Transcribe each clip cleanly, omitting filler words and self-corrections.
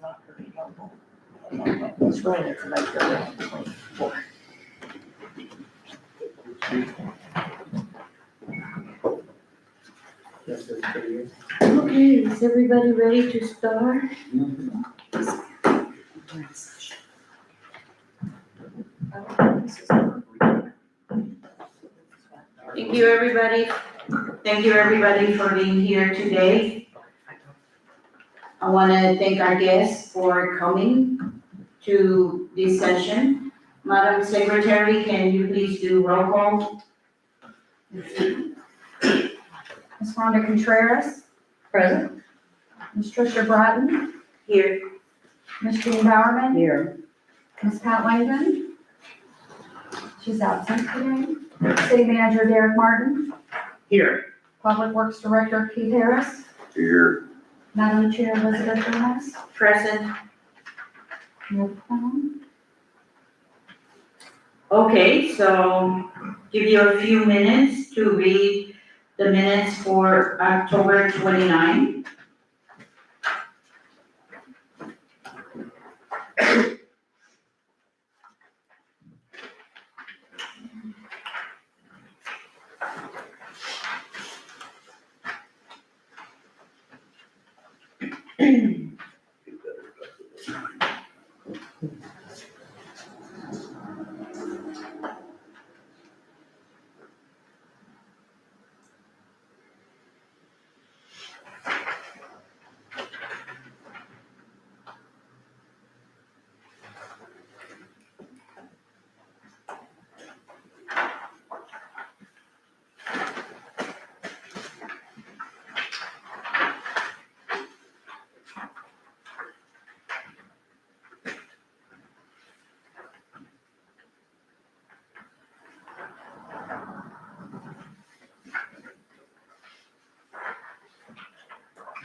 not very helpful. It's running to make the 24. Okay, is everybody ready to start? Thank you, everybody. Thank you, everybody, for being here today. I want to thank our guests for coming to this session. Madam Secretary, can you please do roll call? Ms. Rhonda Contreras, Present? Ms. Tricia Bratton, Here. Ms. Jean Bowerman, Here. Ms. Pat Langdon. She's absent today. City Manager Derek Martin, Here. Public Works Director Keith Harris, Here. Madam Chair Elizabeth Gomez. Present. No problem. Okay, so give you a few minutes to read the minutes for October 29.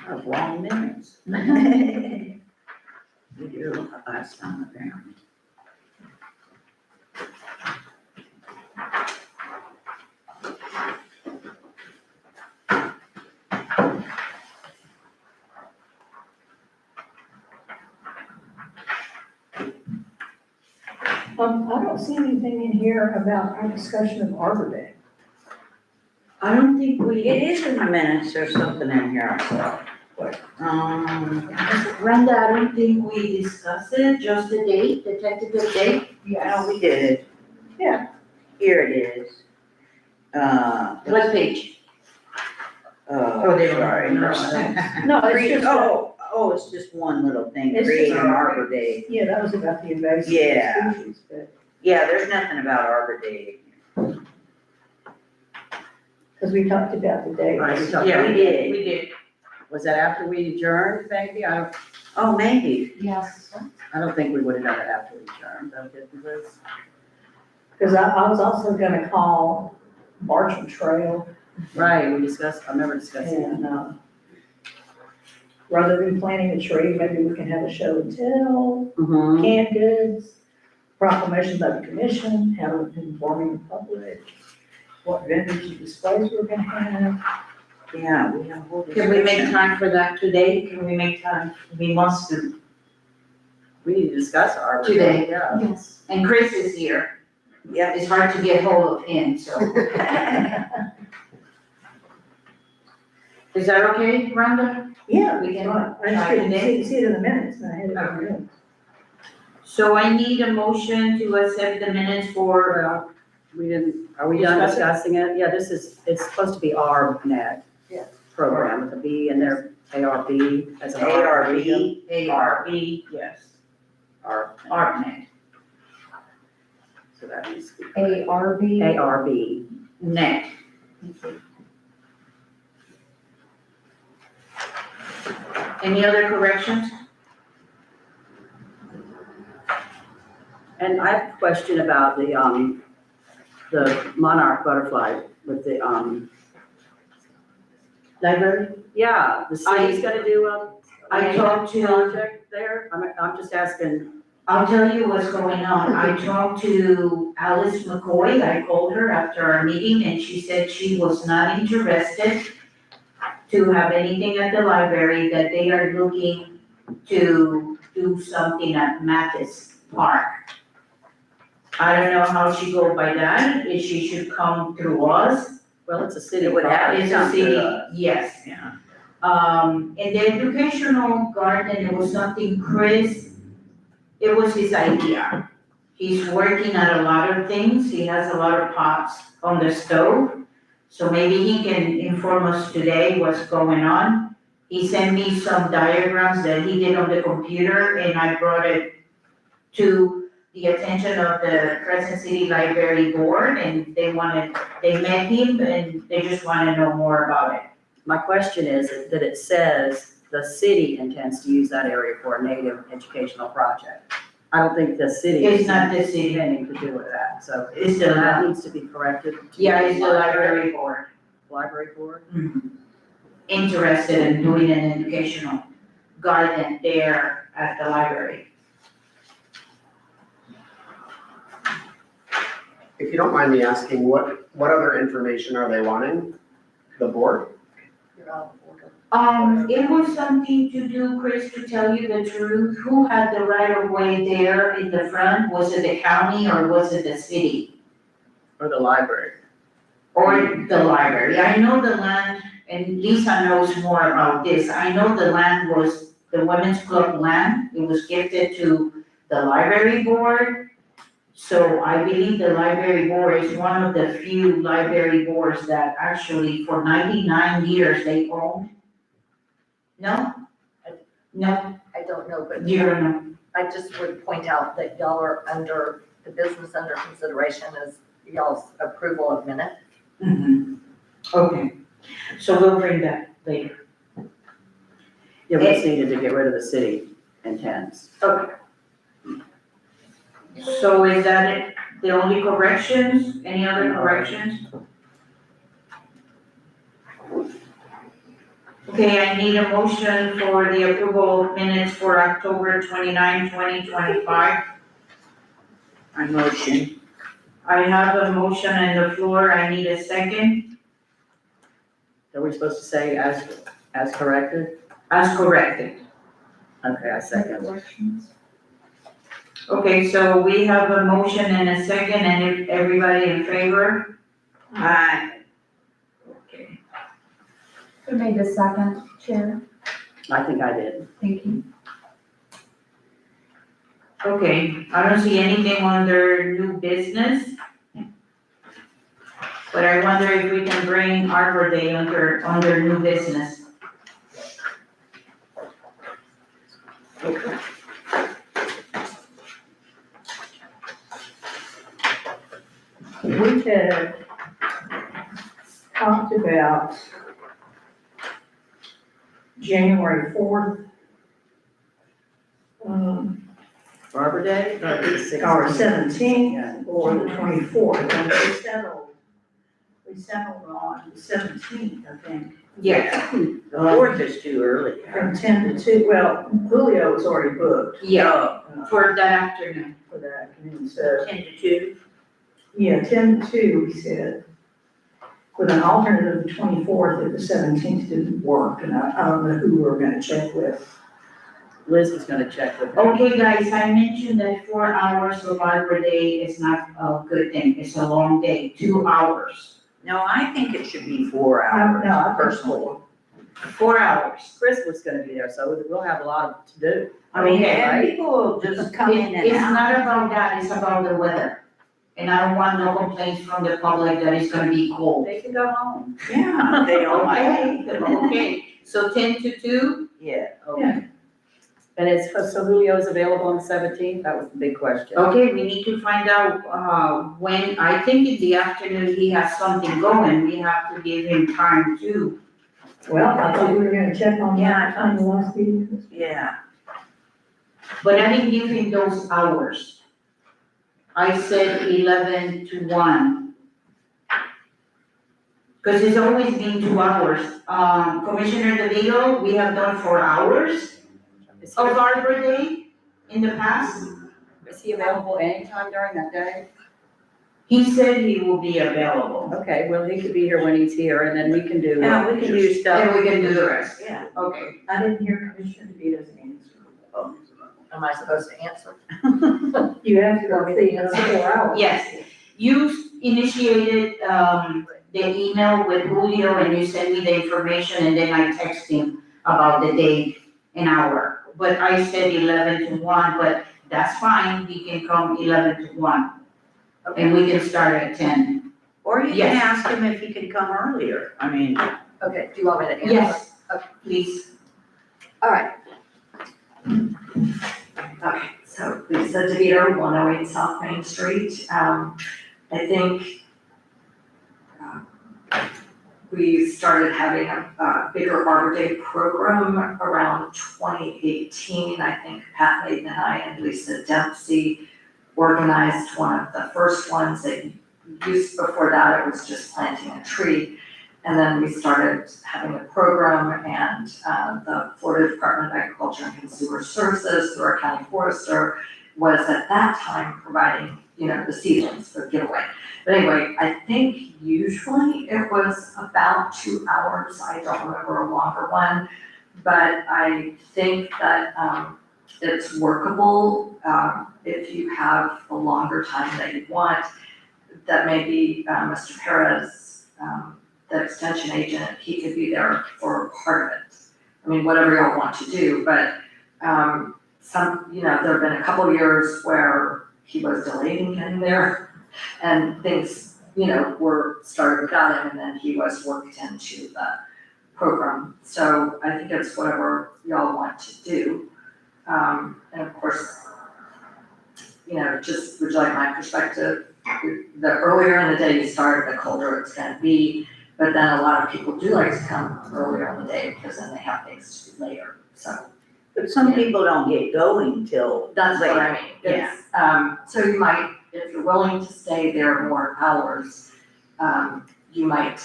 Of long minutes. We did it last time apparently. I don't see anything in here about our discussion of Arbor Day. I don't think it is in the minutes, there's something in here, so. Brenda, I don't think we discussed it, just the date, the tentative date. No, we did. Yeah. Here it is. What page? Sorry. No, it's just, It's just one little thing, It's just creating a- Arbor Day. yeah, that was about the invasive Yeah. species, but, Yeah, there's nothing about Arbor Day. because we talked about the day. Right, we talked Yeah, we did. We did. Was that after we adjourned, maybe? Oh, maybe. Yes. I don't think we would have done it after we adjourned, though, did we, Liz? Because I was also gonna call Bartram Trail Right, we discussed, I remember discussing it. and, rather than planting a tree, maybe we can have a show and tell, Mm-hmm. canned goods, proclamation by the commission, how informing the public, what vendors and displays we're gonna have. Yeah, we have a whole Can we make discussion. time for that today? Can we make time? We must do. We need to discuss Arbor Day. Today. Yeah. Yes. And Chris is here. Yeah. It's hard to get hold of him, so. Is that okay, Rhonda? Yeah, We can I just try couldn't today. see it in the minutes, and I had it in the Okay. minutes. So I need a motion to accept the minutes for, Well, we didn't, are we done discussing it? Yeah, it's supposed to be ARBNet. Yeah. Program with a B in there, ARB as an R. ARB. ARB, yes, R. ARPANET, So that needs to be. ARB. ARB. net. Any other corrections? And I have a question about the monarch butterfly with the, Library? yeah, the city's gonna do I talked to, project there? I'm just asking, I'll tell you what's going on. I talked to Alice McCoy. I called her after our meeting and she said she was not interested to have anything at the library, that they are looking to do something at Mathis Park. I don't know how she go by that, if she should come through us. Well, it's a city. It would have to It's a come city, to us. yes. Yeah. And the educational garden, it was something Chris, it was his idea. He's working on a lot of things, he has a lot of pots on the stove. So maybe he can inform us today what's going on. He sent me some diagrams that he did on the computer and I brought it to the attention of the Crescent City Library Board and they met him and they just wanna know more about it. My question is that it says the city intends to use that area for a native educational project. I don't think the city It's is not the city, intending to do with that, so it's the, that needs to be corrected. to yeah, it's the library board. Library board? Interested in doing an educational garden there at the library. If you don't mind me asking, what other information are they wanting? The board? It was something to do, Chris, to tell you the truth, who had the right of way there in the front? Was it the county or was it the city? Or the library? Or the library? I know the land, and Lisa knows more about this, I know the land was the Women's Club land, it was gifted to the library board. So I believe the library board is one of the few library boards that actually for 99 years they owned. No? No, I don't know, but you don't know. I just would point out that y'all are under, the business under consideration is y'all's approval of minutes. Okay, so we'll bring that later. Yeah, we just needed to get rid of the city intends. Okay. So is that it, the only corrections, any other corrections? Okay, I need a motion for the approval of minutes for October 29, 2025. I motion. I have a motion on the floor, I need a second, Are we supposed to say as corrected? as corrected. Okay, I second. Okay, so we have a motion and a second, and if everybody in favor? Aye. Okay. Who made the second, Chair? I think I did. Thank you. Okay, I don't see anything under new business. But I wonder if we can bring Arbor Day under new business. We had talked about January 4th, Arbor Day? Or the 16th? or 17th, Yeah. or the 24th, and we settled on the 17th, I think. Yes. The fourth is too early. From 10 to 2, well, Julio was already booked Yeah, for that afternoon. for the afternoon, so, 10 to 2. yeah, 10 to 2, we said. With an alternate of the 24th, if the 17th didn't work, and I don't know who we're gonna check with. Liz was gonna check with her. Okay, guys, I mentioned that 4 hours of Arbor Day is not a good thing. It's a long day, 2 hours. No, I think it should be 4 I don't hours know, I personally. personally. 4 hours. Chris was gonna be there, so we'll have a lot to do. I mean, Okay, and right? people will just come in and It's out. not about that, it's about the weather. And I don't want no complaints from the public that it's gonna be cold. They can go home. Yeah, they don't mind. Okay, so 10 to 2? Yeah. Okay. And so Julio's available on the 17th? That was the big question. Okay, we need to find out, when, I think in the afternoon he has something going, we have to give him time too. Well, I thought we were gonna check on Yeah, that on the last meeting. Yeah. But I didn't give him those hours. I said 11 to 1. Cause it's always been 2 hours. Commissioner DeVito, we have done 4 hours Is of Arbor Day in the past. he available anytime during that day? He said he will be available, Okay, well, he could be here when he's here, and then we can do. Yeah, we can do stuff. and we can do the rest. Yeah. Okay, I didn't hear Commissioner DeVito's answer. Am I supposed to answer? You have to go see in 4 hours. Yes, you initiated, the email with Julio and you sent me the information and then I text him about the date and hour. But I said 11 to 1, but that's fine, he can come 11 to 1. And we can start at 10. Or you can Yes. ask him if he can come earlier. I mean, Okay, do you want me to answer? Yes, please. All right. Okay, so Lisa DeVito, 108 South Main Street. I think we started having a bigger Arbor Day program around 2018. I think Pat Layton and I and Lisa Dempsey organized one of the first ones that used, before that it was just planting a tree. And then we started having a program and the Florida Department of Agriculture and Consumer Services through our county forester was at that time providing, the seedlings for giveaway. But anyway, I think usually it was about 2 hours. I don't remember a longer one, but I think that it's workable if you have a longer time that you want. That maybe Mr. Perez, the extension agent, he could be there for part of it. I mean, whatever y'all want to do, but there have been a couple of years where he was delayed in getting there and things, were started without him and then he was worked into the program. So I think it's whatever y'all want to do. And of course, just would you like my perspective? The earlier in the day you start, the colder it's gonna be. But then a lot of people do like to come earlier in the day because then they have things to do later, so. but some people don't get going till That's what I late. mean. It's, so you might, if you're willing to stay there more hours, you might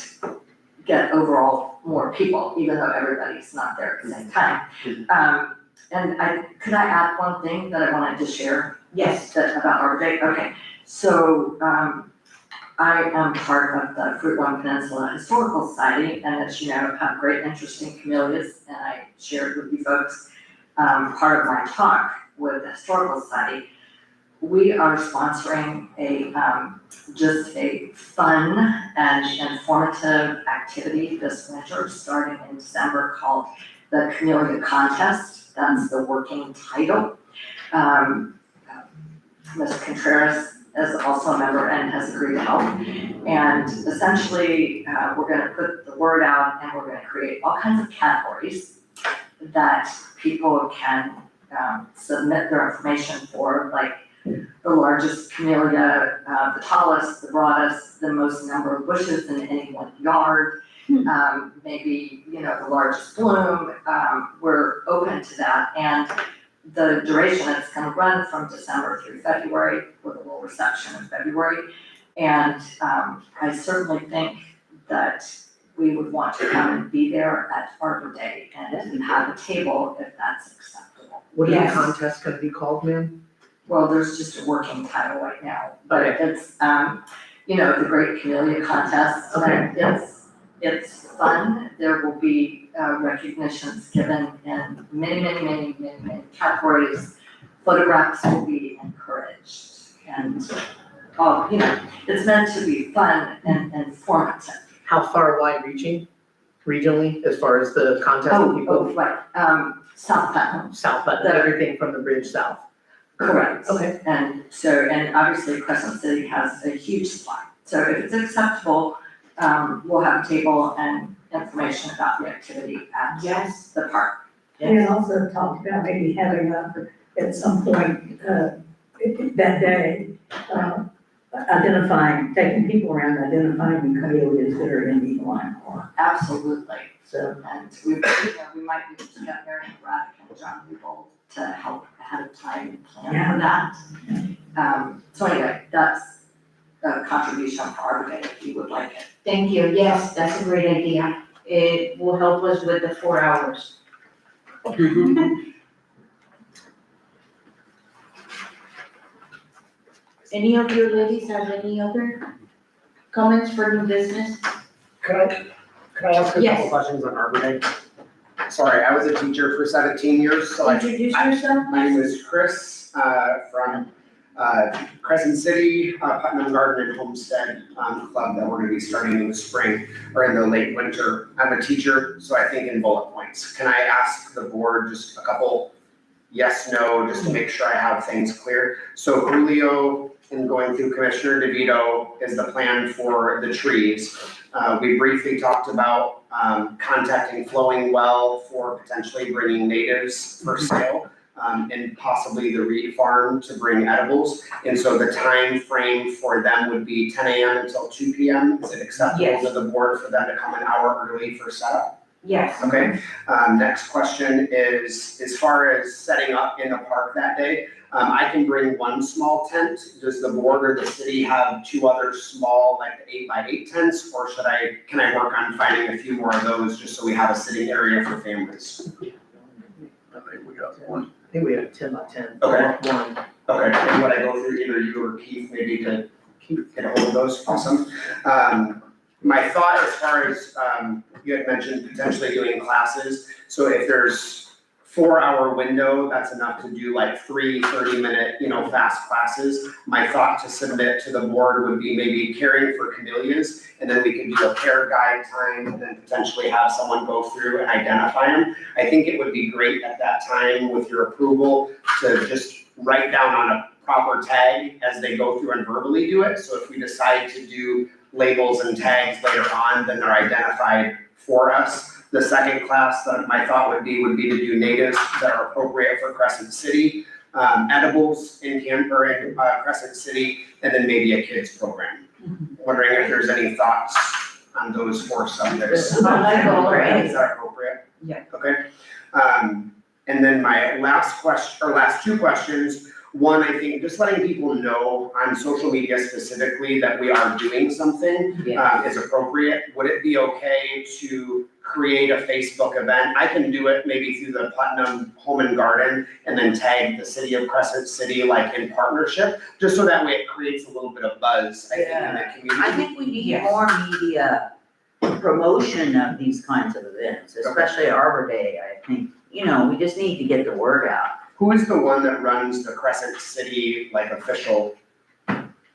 get overall more people, even though everybody's not there at the same time. And could I add one thing that I wanted to share? Yes. About Arbor Day? Okay, so, I am part of the Fruit One Peninsula Historical Society, and as you know, have great interest in camellias, and I shared with you folks, part of my talk with the Historical Society. We are sponsoring just a fun and informative activity this winter, starting in December, called the Camellia Contest. That's the working title. Mr. Contreras is also a member and has agreed to help. And essentially, we're gonna put the word out and we're gonna create all kinds of categories that people can submit their information for, like the largest camellia, the tallest, the broadest, the most number of bushes in any one yard, maybe, the largest bloom. We're open to that. And the duration is gonna run from December through February with a little reception in February. And I certainly think that we would want to come and be there at Arbor Day and have a table if that's acceptable. What is the Yes. contest gonna be called, ma'am? Well, there's just a working title right now, but it's, the Great Camellia Contest. Okay. It's fun. There will be recognitions given in many categories. Photographs will be encouraged and, it's meant to be fun and informative. How far wide reaching regionally as far as the contest of people? Right, South Putnam, South Button, everything from the bridge south. correct. Okay. And so, and obviously Crescent City has a huge supply. So if it's acceptable, we'll have a table and information about the activity at Yes. the park. We also talked about maybe having at some point, that day, taking people around identifying the camellias that are in the line park. Absolutely. So, And we might be able to get Mary Braddock and John Newbold to help ahead of time and plan for that. So anyway, that's a contribution for Arbor Day if you would like it. Thank you, yes, that's a great idea. It will help us with the 4 hours. Any of you ladies have any other comments for new business? Could I ask a Yes. couple questions on Arbor Day? Sorry, I was a teacher for 17 years, so Introduce yourself. my name is Chris, from Crescent City, Putnam Garden and Homestead Club that we're gonna be starting in the spring or in the late winter. I'm a teacher, so I think in bullet points. Can I ask the board just a couple yes, no, just to make sure I have things clear? So Julio, and going through Commissioner DeVito, is the plan for the trees. We briefly talked about contacting Flowing Well for potentially bringing natives for sale, and possibly the Reed Farm to bring edibles. And so the time frame for them would be 10 a.m. until 2 p.m. Is it acceptable Yes. to the board for them to come an hour early for setup? Yes. Okay, next question is, as far as setting up in the park that day, I can bring one small tent. Does the board or the city have two other small, like the 8x8 tents? Or can I work on finding a few more of those just so we have a sitting area for families? I think we got one. I think we have 10 by 10. Okay. One. Okay, and would I go through either you or Keith maybe to get a hold of those? Awesome. My thought as far as, you had mentioned potentially doing classes. So if there's 4-hour window, that's enough to do like 3 30-minute, fast classes. My thought to submit to the board would be maybe caring for camellias, and then we could do a care guide time and then potentially have someone go through and identify them. I think it would be great at that time with your approval to just write down on a proper tag as they go through and verbally do it. So if we decide to do labels and tags later on, then they're identified for us. The second class that my thought would be to do natives that are appropriate for Crescent City, edibles in Crescent City, and then maybe a kids program. Wondering if there's any thoughts on those 4 subjects. Is that appropriate? Yeah. Okay. And then my last 2 questions. One, I think just letting people know on social media specifically that we are doing something is appropriate. Would it be okay to create a Facebook event? I can do it maybe through the Putnam Home and Garden and then tag the city of Crescent City like in partnership, just so that way it creates a little bit of buzz, I think, in the community. I think we need Yes. more media promotion of these kinds of events, especially Arbor Day, I think. We just need to get the word out. Who is the one that runs the Crescent City official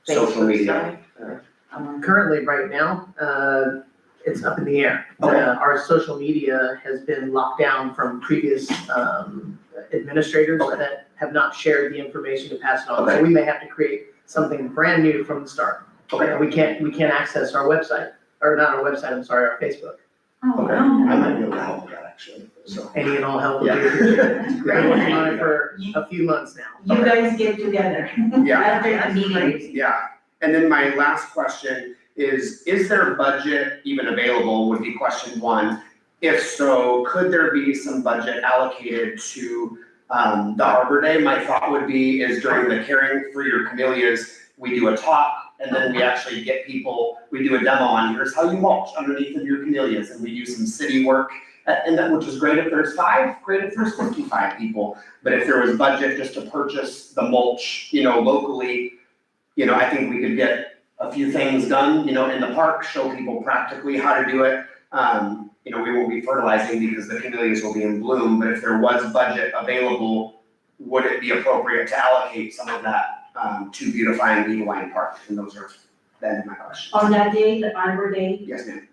social media? Currently, right now, it's up in the air. Okay. Our social media has been locked down from previous administrators that have not shared the information to pass it on. Okay. So we may have to create something brand new from the start. Okay. We can't access our website, or not our website, I'm sorry, our Facebook. Okay, I might be able to help with that actually, so. Any and all help would be Yeah. appreciated. We've been working on it for a few months now. You guys get together Yeah. after the meeting. Yeah, and then my last question is there budget even available would be question 1. If so, could there be some budget allocated to the Arbor Day? My thought would be is during the Caring for Your Camellias, we do a talk and then we actually get people, we do a demo on here's how you mulch underneath of your camellias, and we do some city work. And that, which is great if there's 5, great if there's 55 people. But if there was budget just to purchase the mulch, locally, I think we could get a few things done, in the park, show people practically how to do it. We won't be fertilizing because the camellias will be in bloom, but if there was budget available, would it be appropriate to allocate some of that to beautifying Beeline Park? And those are then my questions. On that day, the Arbor Day, Yes, ma'am.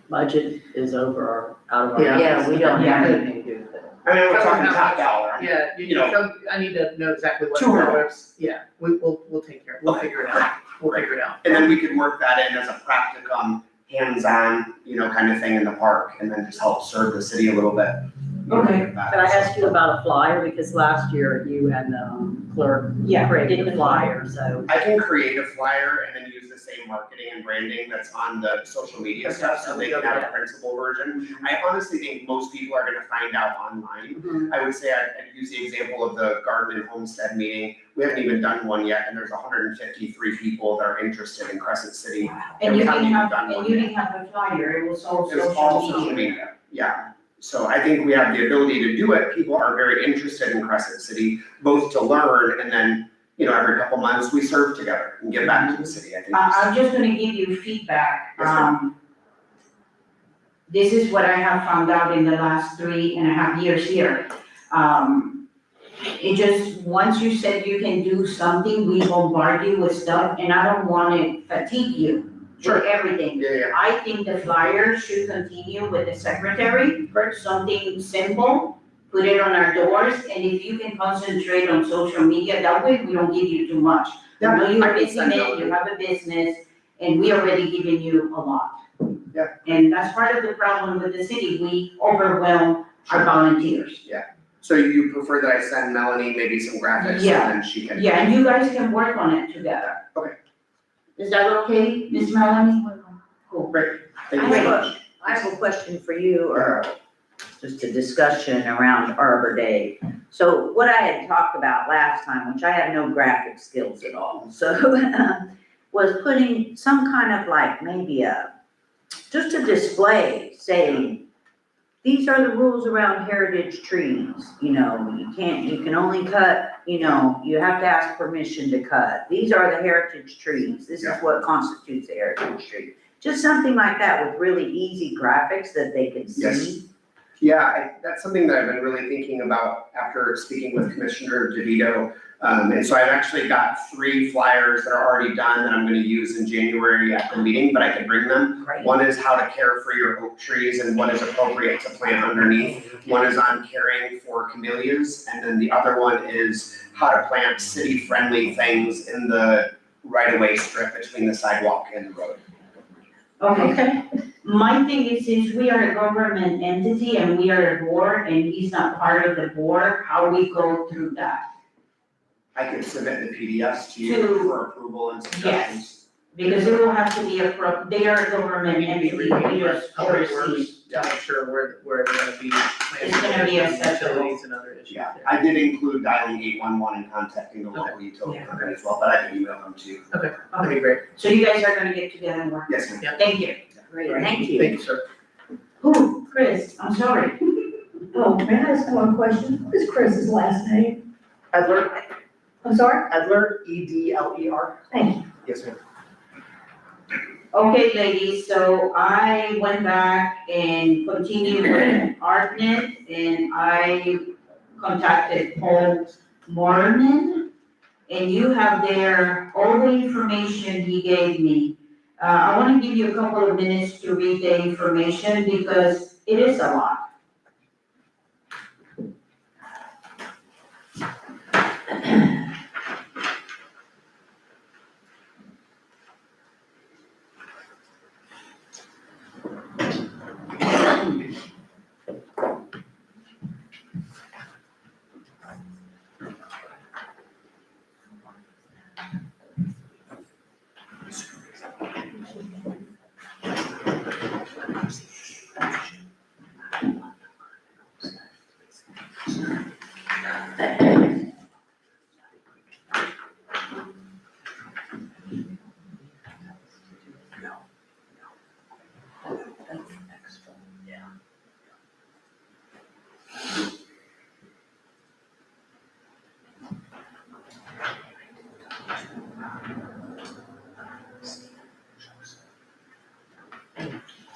Budget is out of our. Yeah, we don't have anything to do with it. I mean, we're talking top dollar. Yeah, You know. I need to know exactly what. 200. Yeah, we'll take care of it. We'll Okay. figure it out. We'll figure it out. And then we could work that in as a practicum, hands-on, kind of thing in the park, and then just help serve the city a little bit. Okay. Can I ask you about a flyer, because last year you and the clerk created a flyer, so. I can create a flyer and then use the same marketing and branding that's on the social media stuff, so they can have a printable version. I honestly think most people are gonna find out online. I would say I'd use the example of the Garden and Homestead meeting. We haven't even done one yet, and there's 153 people that are interested in Crescent City. and you we haven't didn't even have, done one and you yet. didn't have a flyer, it was all It was all social social media. media, yeah. So I think we have the ability to do it. People are very interested in Crescent City, both to learn and then, every couple months we serve together and give back to the city. I think. I'm just gonna give you feedback. Yes, ma'am. this is what I have found out in the last 3.5 years here. It just, once you said you can do something, we bombard you with stuff, and I don't wanna fatigue you with everything. Yeah. I think the flyer should continue with the secretary, something simple, put it on our doors, and if you can concentrate on social media, that way we don't give you too much. I know you're I a can busy send man, out- you have a business, and we already given you a lot. Yeah. And that's part of the problem with the city, we overwhelm our volunteers. So you prefer that I send Melanie maybe some graphics Yeah. and then she can? Yeah, and you guys can work on it together. Okay. Is that okay, Ms. Melanie? Cool. Great, thank I you so have much. I have a question for you, or just a discussion around Arbor Day. So what I had talked about last time, which I have no graphic skills at all, so was putting some kind of like maybe just a display saying, these are the rules around heritage trees, you can only cut, you have to ask permission to cut. These are the heritage trees, this is what constitutes a heritage tree. Just something like that with really easy graphics that they can see. Yes. Yeah, that's something that I've been really thinking about after speaking with Commissioner DeVito. And so I've actually got 3 flyers that are already done that I'm gonna use in January at the meeting, but I can bring them. Great. One is how to care for your oak trees and what is appropriate to plant underneath. One is on caring for camellias, and then the other one is how to plant city-friendly things in the right-of-way strip between the sidewalk and the road. Okay. My thing is, since we are a government entity and we are a board and he's not part of the board, how we go through that? I could submit the PDFs to you To- for approval and suggestions. Because it will have to be they are a government entity, we just How it oversee. works, to make sure where they're gonna be. It's gonna be accessible. Utilities and other issues Yeah, there. I did include dialing 811 and contacting the local utility Yeah. company as well, but I can email them to you. That'd be great. So you guys are gonna get together and work? Yes, ma'am. Thank you. Great, thank you. Thank you, sir. Who, Chris, I'm sorry. Oh, may I ask one question? What is Chris's last name? Edler, I'm sorry? Edler. Thank you. Yes, ma'am. Okay, ladies, so I went back and continued with ArtNet, and I contacted Paul Mormon, and you have there all the information he gave me. I wanna give you a couple of minutes to read the information because it is a lot.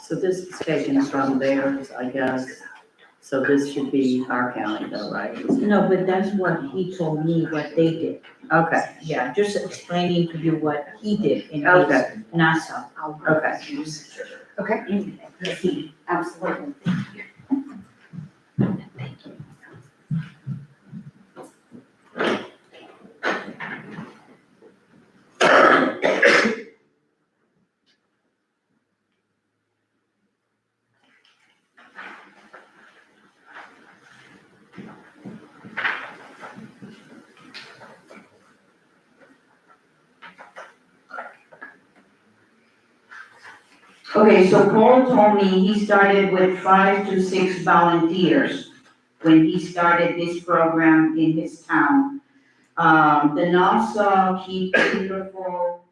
So this is taken from theirs, I guess. So this should be our county though, right? No, but that's what he told me, what they did. Okay, Yeah, just explaining to you what he did in his okay, NASA. okay. Absolutely. Okay, so Paul told me he started with 5 to 6 volunteers when he started this program in his town. The Nassau, Keep Beautiful,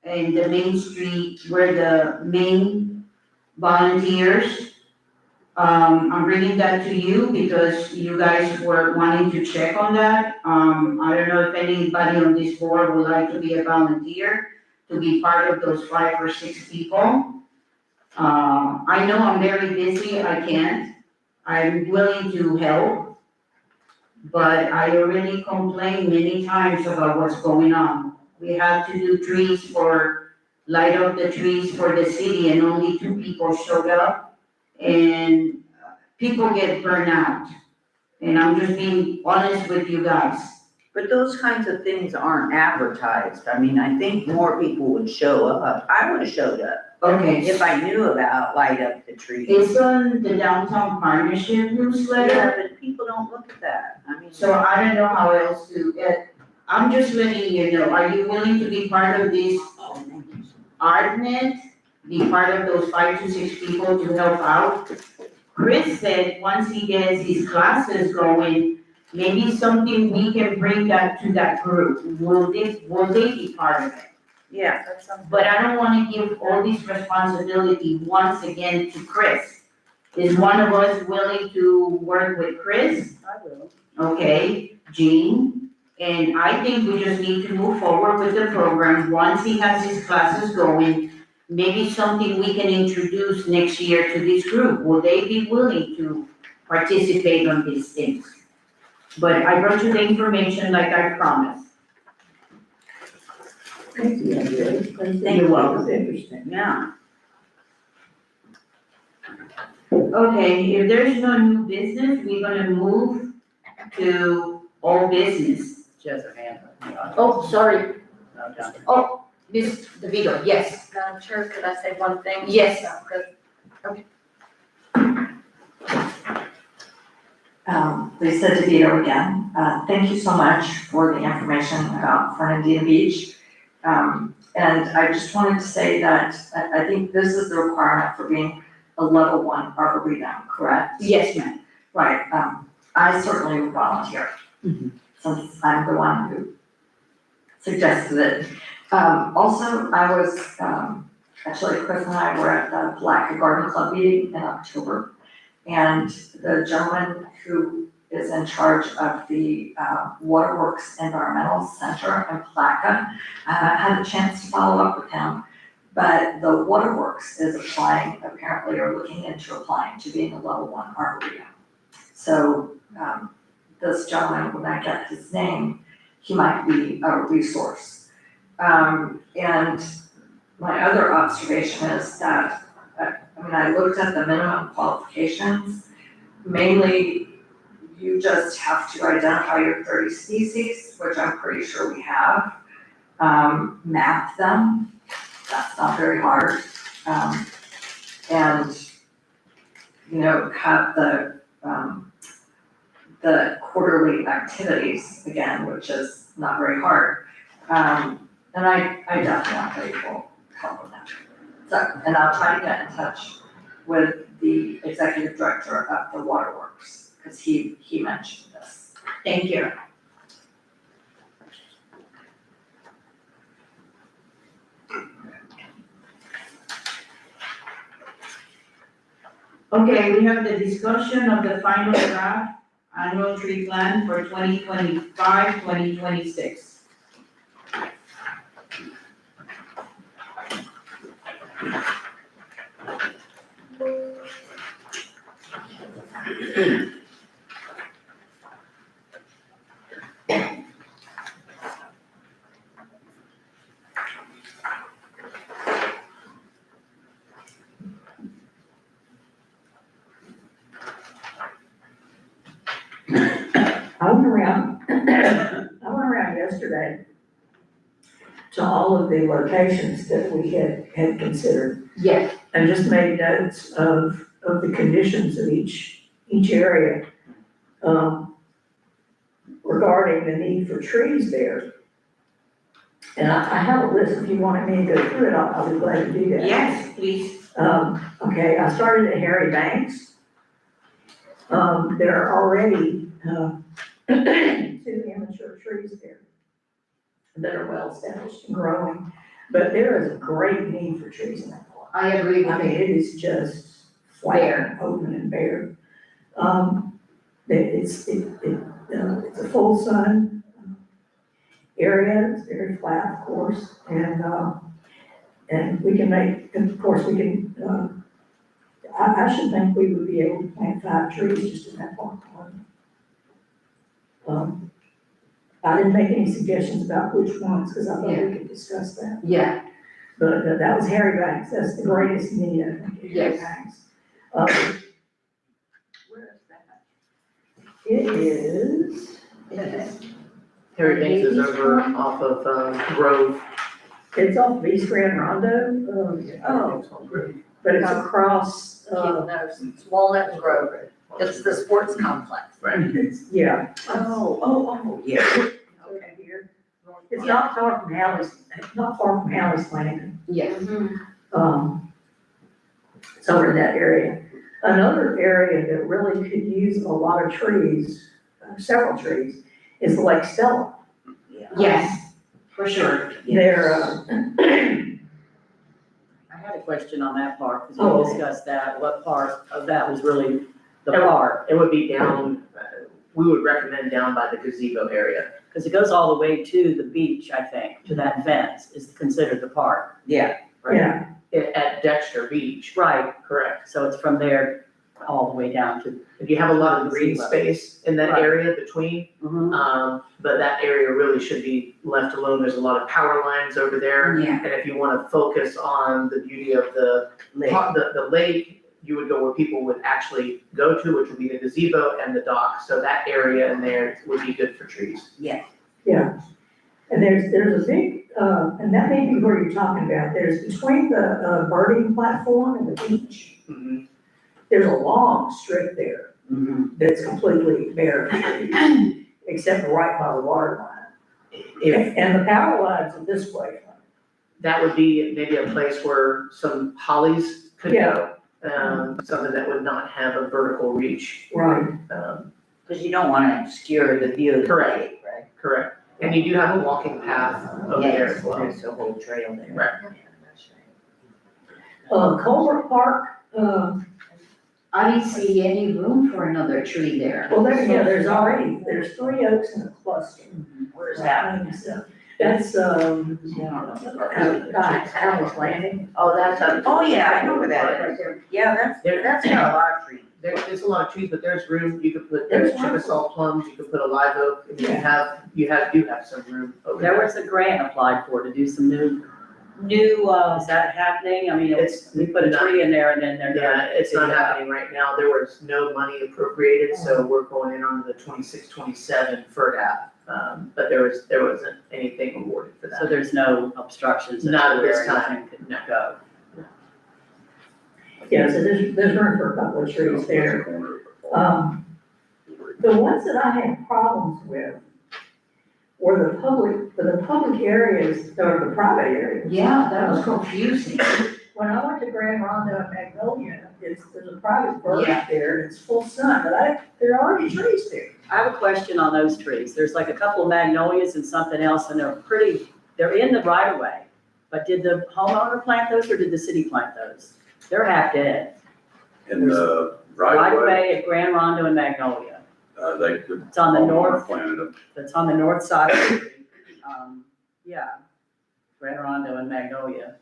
and the Main Street were the main volunteers. I'm bringing that to you because you guys were wanting to check on that. I don't know if anybody on this board would like to be a volunteer, to be part of those 5 or 6 people. I know I'm very busy, I can't. I'm willing to help. But I already complained many times about what's going on. We have to do light up the trees for the city and only 2 people showed up. And people get burned out. And I'm just being honest with you guys. But those kinds of things aren't advertised. I mean, I think more people would show up. I would have showed up Okay, if I knew about light up the trees. it's on the downtown partnership newsletter, Yeah, but people don't look at that. I mean. so I don't know how else to, I'm just letting you know, are you willing to be part of this Oh, thank you. ArtNet? Be part of those 5 to 6 people to help out? Chris said, once he gets his classes going, maybe something we can bring that to that group. Will they be part of it? Yeah. But I don't wanna give all this responsibility once again to Chris. Is one of us willing to work with Chris? I will. Okay, Jean, and I think we just need to move forward with the program, once he has his classes going, maybe something we can introduce next year to this group, will they be willing to participate on these things? But I brought you the information like I promised. Thank you, Andrea. You're welcome. It's interesting. Yeah. Okay, if there's no new business, we're gonna move to all business. She has her hand up. Oh, sorry, No, John. oh, Ms. DeVito, yes, Madam Chair, could I say one thing? Yes. Lisa DeVito again. Thank you so much for the information about Fernandina Beach. And I just wanted to say that I think this is the requirement for being a level 1 arboretum, correct? yes, ma'am. Right, I certainly would volunteer, since I'm the one who suggested it. Also, I was, actually, Chris and I were at the Palatka Garden Club meeting in October. And the gentleman who is in charge of the Waterworks Environmental Center in Palatka, had a chance to follow up with him. But the Waterworks is applying, apparently, or looking into applying to being a level 1 arboretum. So, this gentleman, when I get his name, he might be a resource. And my other observation is that, I looked at the minimum qualifications. Mainly, you just have to identify your 30 species, which I'm pretty sure we have. Map them, that's not very hard. And, have the quarterly activities again, which is not very hard. And I definitely will help with that. So, and I'll try to get in touch with the executive director of the Waterworks, because he mentioned this. Thank you. Okay, we have the discussion of the final draft annual tree plan for 2025-2026. I went around yesterday to all of the locations that we had considered Yes. and just made notes of the conditions of each area, regarding the need for trees there. And I have a list, if you wanted me to go through it, I'll be glad to do that. Yes, please. Okay, I started at Harry Banks. There are already, 2 immature trees there that are well established and growing, but there is a great need for trees in that park. I agree I with mean, you. it is just flat, open and bare. It's a full sun area, it's very flat, of course, and we can make, of course, we can I should think we would be able to plant 5 trees just in that park. I didn't make any suggestions about which ones, because I thought we could discuss that. Yeah, But that was Harry Banks, that's the greatest need, I think, is Harry Yes. Banks. Where is that? It is, Harry Banks is over off of Grove. it's off East Grand Rondo, but it's across, it's Walnut and Grove. It's the sports complex. yeah. Oh, yeah. Okay, here. It's not far from Halley's Landing. Yes. It's over in that area. Another area that really could use a lot of trees, several trees, is Lake Stella. Yes, for sure. They're, I had a question on that part, because Oh, we okay. discussed that, what part of that was really the park? It would be down, we would recommend down by the gazebo area. Because it goes all the way to the beach, I think, to that fence is considered the park. Yeah. yeah, At Dexter Beach, Right, correct. so it's from there all the way down to. If you have a lot of green space in that Right. area between, but that area really should be left alone. There's a lot of power lines over there. Yeah. And if you wanna focus on the beauty of the lake, you would go where people would actually go to, which would be the gazebo and the dock. So that area in there would be good for trees. yeah. And there's a big, and that may be where you're talking about, there's between the birding platform and the beach, there's a long strip there that's completely bare of trees, except for right by the water line. If And the power lines are this way. that would be maybe a place where some hollies could Yeah. go. Something that would not have a vertical reach. Right. Because you don't wanna obscure the view of the Correct. lake, right? Correct. And you do have a walking path over there Yes, as well. there's a whole trail there. Right. Culvert Park, I didn't see any room for another tree there. well, there's 3 oaks and a cluster. Where's that? That's, Yeah. Halley's Landing. Oh, that's, oh, yeah, I know where that is. Yeah, that's got a lot of trees. There's a lot of trees, but there's room, you could put, There's there's Chickasaw plums, you could put a live oak, and you have some room over There there. was a grant applied for to do some new, is that happening? I mean, we put a tree in there and then they're. Yeah, it's not happening right now, there was no money appropriated, so we're going in on the 26-27 FERDAP. But there wasn't anything awarded for So that. there's no obstructions. Not at this where time, anything could no. go. Yeah, so there's room for a couple of trees there. The ones that I had problems with were the public areas, or the private areas. Yeah, that was confusing. When I went to Grand Rondo and Magnolia, there's a private bird Yeah. there, and it's full sun, but there are already trees there. I have a question on those trees. There's like a couple of magnolias and something else, and they're in the right of way. But did the homeowner plant those or did the city plant those? They're half dead. In the Right right of of way, way at Grand Rondo and Magnolia. they could. It's on the north, Planted them. it's on the north side of the street. Yeah, Grand Rondo and Magnolia.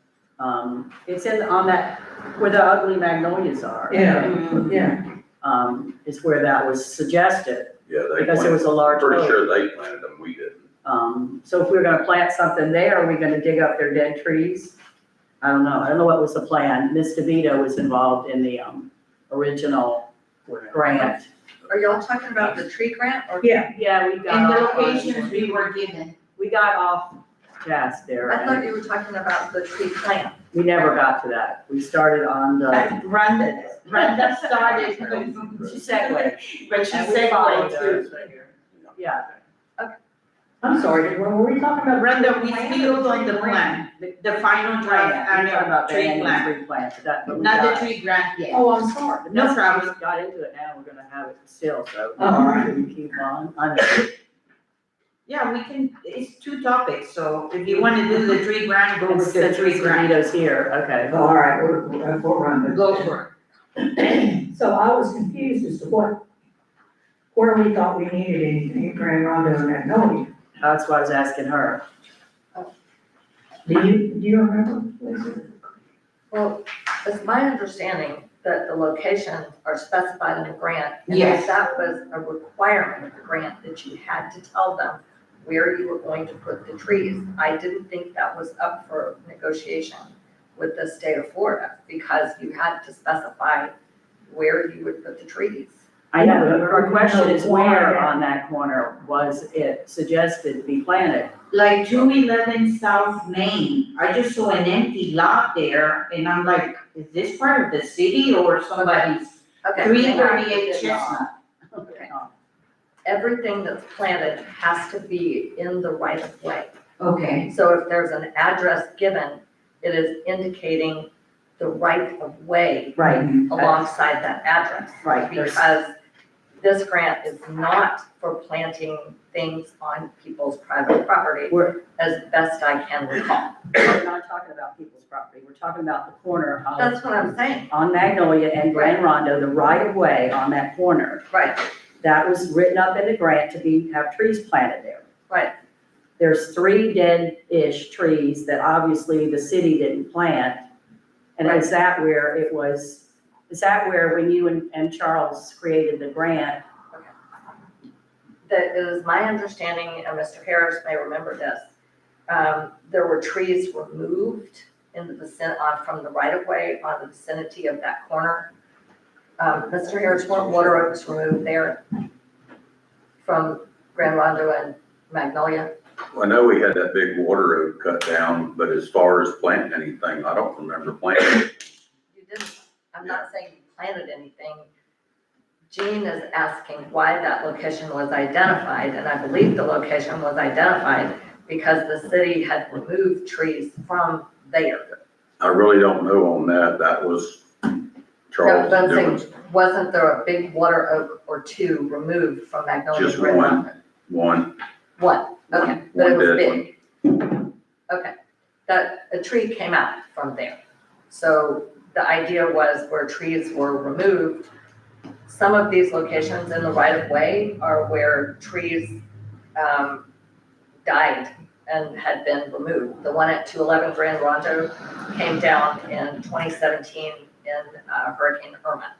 It's on that, where the ugly magnolias are. Yeah. Is where that was suggested, Yeah, they because there was planted, a large pretty oak. sure they planted them, we didn't. So if we were gonna plant something there, are we gonna dig up their dead trees? I don't know what was the plan. Ms. DeVito was involved in the, original grant. Are y'all talking about the tree grant or? Yeah, Yeah, we And got the off, locations we were given. we got off task there. I thought and you were talking about the tree plant. We never got to that. We started on the, Brenda started, she segued. but she And we followed segued her. too. Yeah, I'm sorry, what were we talking about? Brenda, we still on the plan, the final draft, I'm talking about the tree annual plan, tree plant, but we not got the it. tree grant yet. Oh, I'm sorry. No problem. We got into it now, we're gonna have it still, so. All right. We keep on. I know. Yeah, we can, it's 2 topics, so if you wanna do the tree grant, go with the Since tree Mr. grant. DeVito's here, okay. All right, we're running. Go for So I was confused as to where we thought we needed anything at Grand Rondo and Magnolia. That's why I was asking her. Do you remember, Lisa? Well, it's my understanding that the locations are specified in the grant. Yes. And that was a requirement of the grant, that you had to tell them where you were going to put the trees. I didn't think that was up for negotiation with the state of Florida, because you had to specify where you would put the trees. I know, but Yeah, our question is where why? on that corner was it suggested to be planted? Like 211 South Main, I just saw an empty lot there, and I'm like, is this part of the city or somebody's? Okay. 338 Chestnut. Okay. Everything that's planted has to be in the right of way. Okay. So if there's an address given, it is indicating the right of way Right, alongside that address. right, there's, Because this grant is not for planting things on people's private property, we're, as best I can recall. we're not talking about people's property, we're talking about the corner of, That's what I'm saying, on Magnolia and Grand Rondo, the right of way on that corner. right, That was written up in the grant to be, have trees planted there. right. There's 3 dead-ish trees that obviously the city didn't plant. And is that where it was, is that where when you and Charles created the grant? That is my understanding, and Mr. Harris may remember this, there were trees removed in the from the right of way on the vicinity of that corner. Mr. Harris, weren't water oaks removed there from Grand Rondo and Magnolia? I know we had that big water oak cut down, but as far as planting anything, I don't remember planting it. You didn't, I'm not saying you planted anything. Jean is asking why that location was identified, and I believe the location was identified because the city had removed trees from there. I really don't know on that. That was Charles' No, I'm doing. saying, wasn't there a big water oak or two removed from Magnolia? Just Grand one. Rondo? One. One, okay, but it One was dead big. Okay, that, a tree came out from there. So the idea was where trees were removed, some of these locations in the right of way are where trees died and had been removed. The one at 211 Grand Rondo came down in 2017 in Hurricane Irma.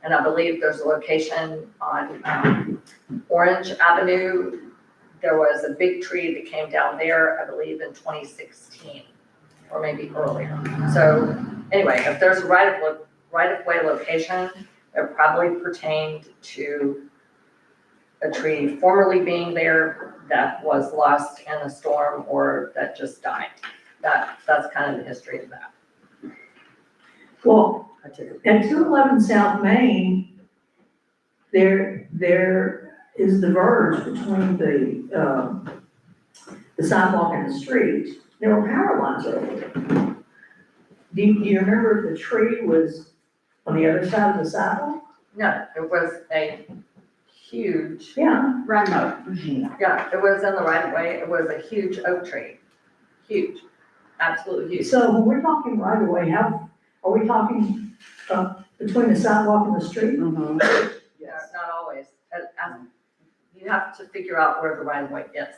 And I believe there's a location on Orange Avenue. There was a big tree that came down there, I believe in 2016, or maybe earlier. So anyway, if there's a right-of-way location, it probably pertained to a tree formerly being there that was lost in a storm or that just died. That's kind of the history of that. Well, I took it. at 211 South Main, there is the verge between the sidewalk and the street. There were power lines over there. Do you remember if the tree was on the other side of the sidewalk? No, it was a huge, Yeah, yeah, it was in the right of way. It was a huge oak tree. Huge, absolutely huge. so when we're talking right away, how, are we talking between the sidewalk and the street? Mhm. Yeah, not always. You have to figure out where the right of way is.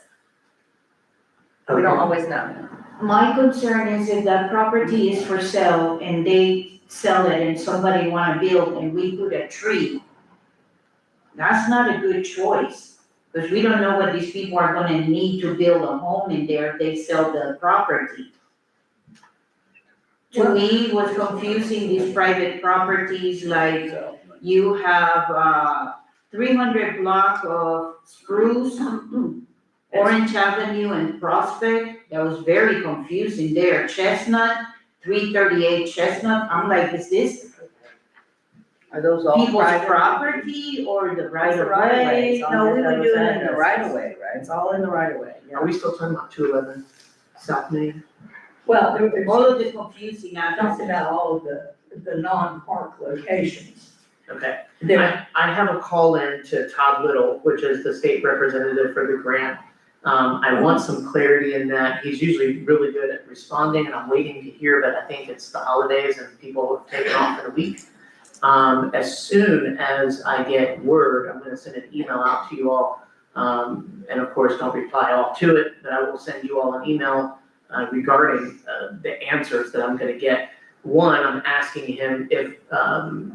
We don't always know. My concern is if that property is for sale and they sell it and somebody wanna build and we put a tree, that's not a good choice, because we don't know what these people are gonna need to build a home in there if they sell the property. To me, what's confusing these private properties, like you have 300 block of Spruce, Orange Avenue and Prospect, that was very confusing there. Chestnut, 338 Chestnut, I'm like, is this Are those all people's private? property or the right It's the of right of way. way? It's on No, we those would do it in the addresses. right of way, right? It's all in the right of way, yeah. Are we still talking about 211 South Main? Well, there's All of the confusing talks addresses. about all of the non-park locations. Okay. There, I have a call in to Todd Little, which is the state representative for the grant. I want some clarity in that. He's usually really good at responding and I'm waiting to hear, but I think it's the holidays and people have taken off in a week. As soon as I get word, I'm gonna send an email out to you all. And of course, don't reply all to it, but I will send you all an email regarding the answers that I'm gonna get. one, I'm asking him if,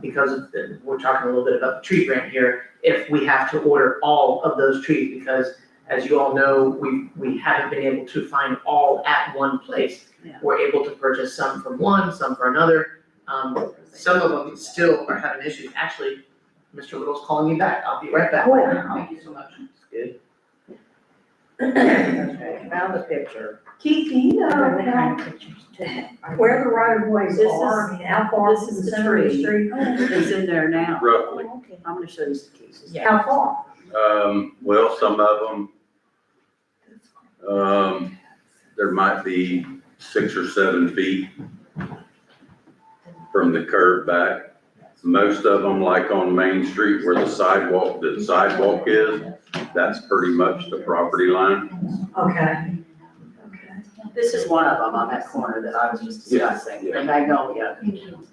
because of we're talking a little bit about the tree grant here, if we have to order all of those trees, because as you all know, we haven't been able to find all at one place. Yeah. We're able to purchase some from one, some for another. Some of them still are having issues. Actually, Mr. Little's calling me back. I'll be right back. Thank you so much. Good. Okay, found the picture. Keith, do you know What how, kind of pictures? where the right of ways This are? is- I mean, how far this from is the the center of the tree. street? It's in there now. Roughly. I'm gonna show you some cases. How far? Well, some of them, there might be 6 or 7 feet from the curb back. Most of them, like on Main Street where the sidewalk is, that's pretty much the property line. Okay. This is one of them on that corner that I was just Yeah, discussing, yeah. the magnolia.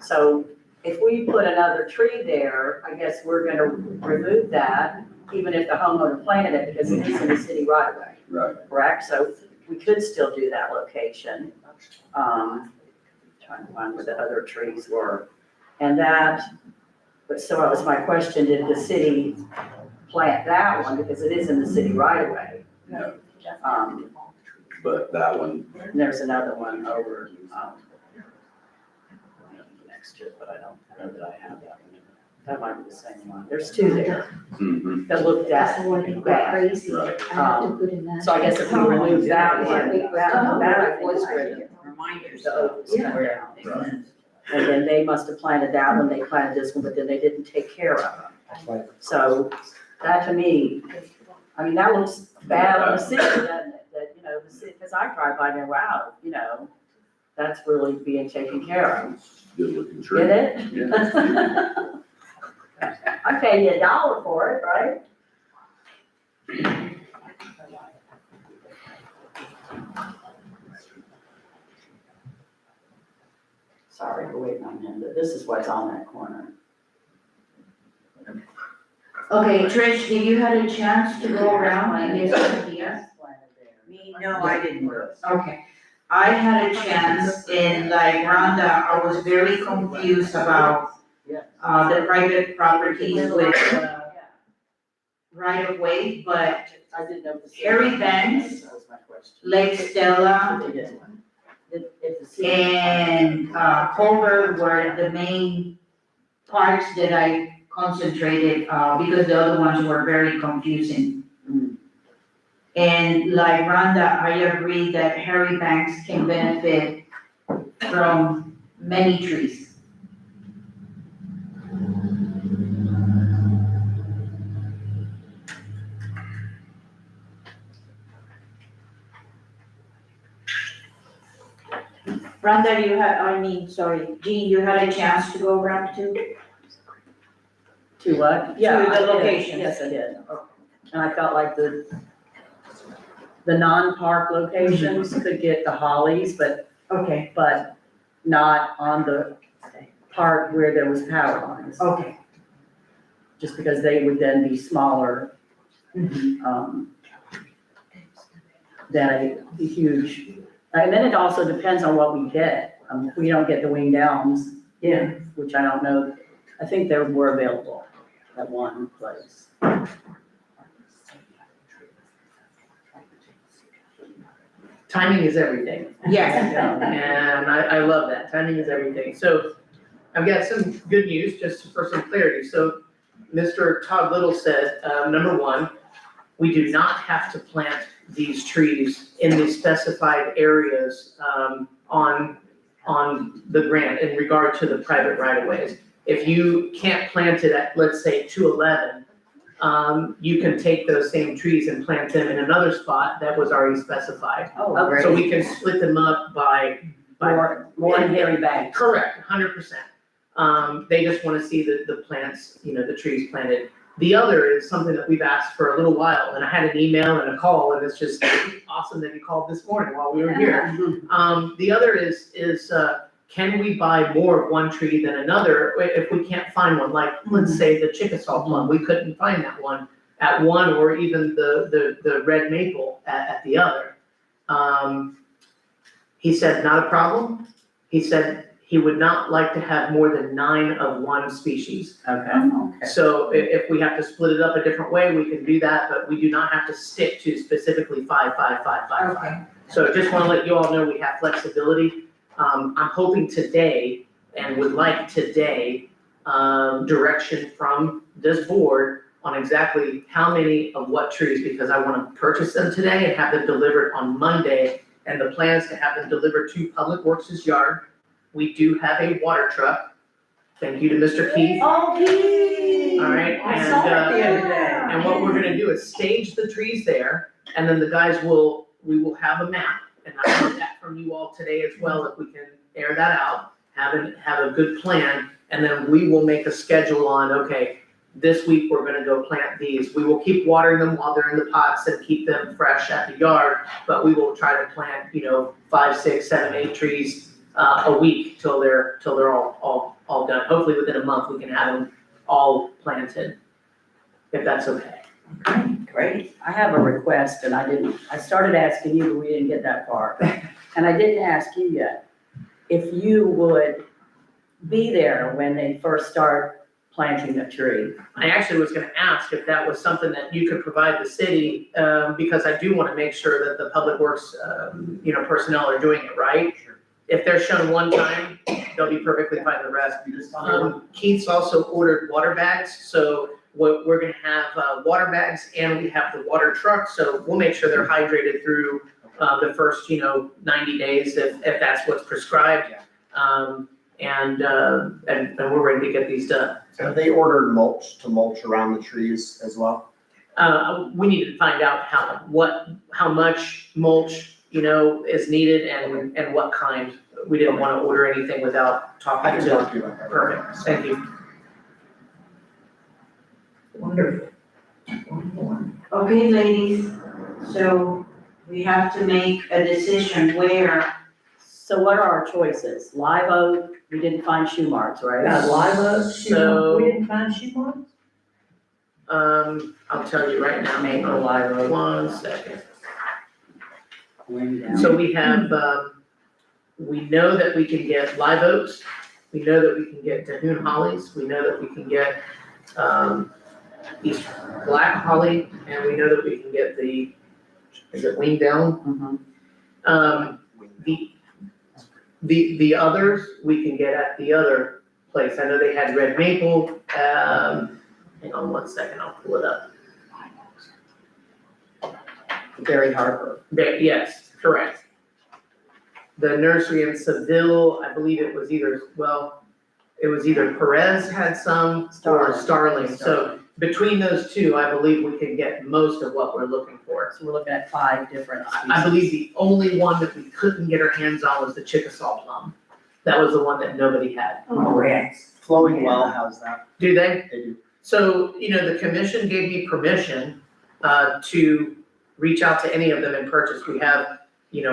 So if we put another tree there, I guess we're gonna remove that, even if the homeowner planted it, because it is in the city right away. Right. Correct? So we could still do that location. Trying to find where the other trees were. And that, but so that was my question, did the city plant that one, because it is in the city right away? No. But that one, and there's another one over, next to it, but I don't know that I have that one. That might be the same one. There's two there mhm, that looked That's at the one you go bad. crazy. right. I have to put in that. So I guess if we remove that one, that I think is Was where the remind the yourself. oak square. And then they must have planted that one, they planted this one, but then they didn't take care of them. So that to me, I mean, that looks bad on the city, doesn't it? That, you know, the city, because I drive by there, wow, you know, that's really being taken care of. Good looking tree. Get it? Yeah. I pay you $1 for it, right? Sorry for waiting on him, but this is what's on that corner. Okay, Trish, did you had a chance to go around and get some ideas? Me, no, I didn't. Okay, I had a chance and like Rhonda, I was very confused about the private properties with right of way, but I didn't know. if the city- Harry Banks, That was my question. Lake Stella, They didn't. If the city- and Culver were the main parts that I concentrated, because the other ones were very confusing. And like Rhonda, I agree that Harry Banks can benefit from many trees. Rhonda, Jean, you had a chance to go around too? To what? Yeah, To the I did. locations. Yes, I did. And I felt like the non-park locations could get the hollies, but Okay, not on the part where there was power lines. okay. Just because they would then be smaller, Mhm. than a huge, and then it also depends on what we get. We don't get the winged elms, Yeah. which I don't know, I think they were available at one place. Timing is everything. Yes. And I love that. Timing is everything. So I've got some good news, just for some clarity. So Mr. Todd Little said, number one, we do not have to plant these trees in the specified areas, on the grant in regard to the private right of ways. If you can't plant it at, let's say, 211, you can take those same trees and plant them in another spot that was already specified. Oh, So great. we can split them up by. More in Harry Banks. Correct, 100%. They just wanna see the plants, the trees planted. The other is something that we've asked for a little while, and I had an email and a call, and it's just awesome that you called this morning while we were here. The other is, can we buy more of one tree than another if we can't find one? Like, let's say the Chickasaw plum, we couldn't find that one at one, or even the red maple at the other. He said, not a problem. He said he would not like to have more than 9 of one species. Okay. Okay. So if we have to split it up a different way, we can do that, but we do not have to stick to specifically 5, 5, 5, 5, 5. Okay. So just wanna let you all know we have flexibility. I'm hoping today, and would like today, direction from this board on exactly how many of what trees, because I wanna purchase them today and have them delivered on Monday. And the plan is to have them delivered to Public Works' yard. We do have a water truck. Thank you to Mr. Keith. Okay. All right, I saw it the other day. And what we're gonna do is stage the trees there, and then the guys we will have a map. And I want that from you all today as well, if we can air that out, have a good plan, and then we will make a schedule on, okay, this week we're gonna go plant these. We will keep watering them while they're in the pots and keep them fresh at the yard, but we will try to plant, 5, 6, 7, 8 trees a week till they're all done. Hopefully within a month, we can have them all planted, if that's okay. Great. I have a request, and I started asking you, but we didn't get that far. And I didn't ask you yet. If you would be there when they first start planting a tree. I actually was gonna ask if that was something that you could provide the city, because I do wanna make sure that the Public Works, personnel are doing it right. If they're shown one time, they'll be perfectly fine the rest. Keith's also ordered water bags, so we're gonna have, water bags and we have the water truck, so we'll make sure they're hydrated through, the first, 90 days if that's what's prescribed. And we're ready to get these done. Have they ordered mulch to mulch around the trees as well? We need to find out how much mulch, is needed and what kind. We didn't wanna order anything without I talking can to. talk to you about that. Perfect, thank you. Wonderful. Okay, ladies, so we have to make a decision where, So what are our choices? Live oak, we didn't find shoe marks, Got right? live oak, So- we didn't find shoe marks? I'll tell you right now, Maple, live oak. 1 second. Laying down. So we have, we know that we can get live oaks, we know that we can get Dahoon hollies, we know that we can get, East black holly, and we know that we can get is it winged down? Mhm. The others, we can get at the other place. I know they had red maple, hang on 1 second, I'll pull it up. Barry Harper. Yes, correct. The nursery in Seville, I believe it was either Perez had some or Starling. So between those two, I believe we can get most of what we're looking for. So we're looking at 5 different species. I believe the only one that we couldn't get our hands on was the Chickasaw plum. That was the one that nobody had. Oh, yes. Flowing well, how's that? Do they? They do. So, the commission gave me permission to reach out to any of them and purchase. We have,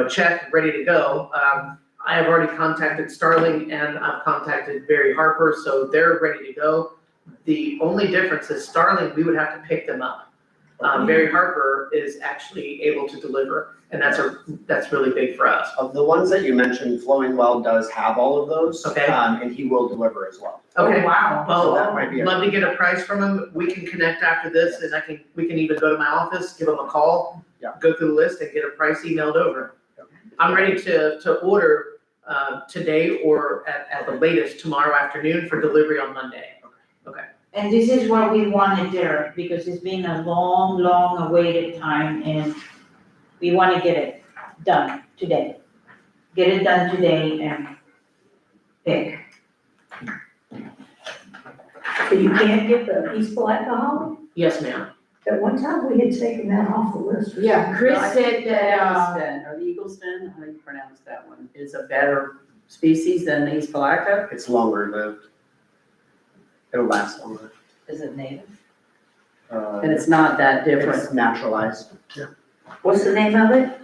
check ready to go. I have already contacted Starling and I've contacted Barry Harper, so they're ready to go. The only difference is Starling, we would have to pick them up. Barry Harper is actually able to deliver, and that's really big for us. Of the ones that you mentioned, Flowing Well does have all of those. Okay. And he will deliver as well. Okay, wow. So that well, might be a- love to get a price from him. We can connect after this and we can even go to my office, give him a call. Yeah. Go through the list and get a price emailed over. I'm ready to order, today or at the latest tomorrow afternoon for delivery on Monday. And this is what we wanted, Derek, because it's been a long, long awaited time and we wanna get it done today. Get it done today and pick. So you can't get the East Black Holly? Yes, ma'am. At one time, we had taken that off the list. Chris said that, Eagleston, or the Eagleston, how do you pronounce that one? Is a better species than the East Palatka? It's longer lived. It'll last longer. Is it native? And it's not that different. It's naturalized. What's the name of it?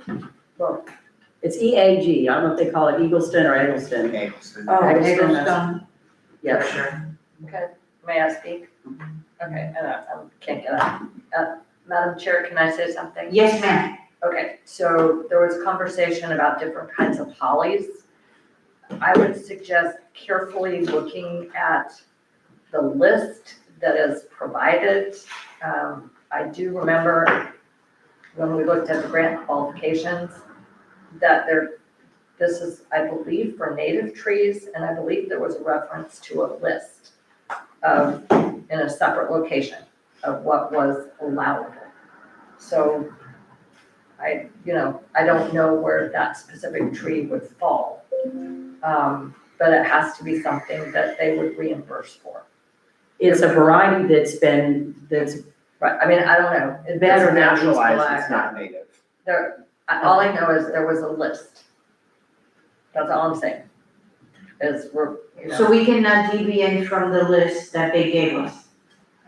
It's EAG. I don't know if they call it Eagleston or Eggleston. Okay. Oh, Eggleston, Eggleston. Yes. Sure. May I speak? Okay, I can't get up. Madam Chair, can I say something? Yes, ma'am. Okay, so there was conversation about different kinds of hollies. I would suggest carefully looking at the list that is provided. I do remember when we looked at the grant qualifications, that this is, I believe, for native trees, and I believe there was a reference to a list of, in a separate location, of what was allowable. So I don't know where that specific tree would fall. But it has to be something that they would reimburse for. It's a variety that's Right, I mean, I don't know. It Better It's than naturalized, it's not native. All I know is there was a list. That's all I'm saying. Is So we cannot deviate from the list that they gave us.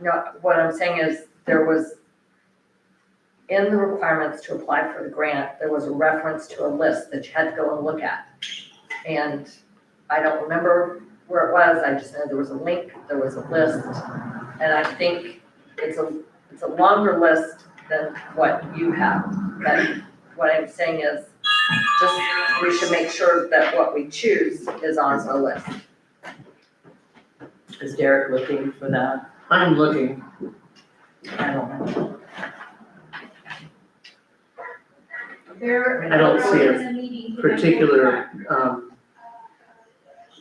no, what I'm saying is there was, in the requirements to apply for the grant, there was a reference to a list that you had to go and look at. And I don't remember where it was, I just know there was a link, there was a list. And I think it's a longer list than what you have. But what I'm saying is, just, we should make sure that what we choose is on the list. Is Derek looking for that? I'm looking, I don't know. I don't see a particular,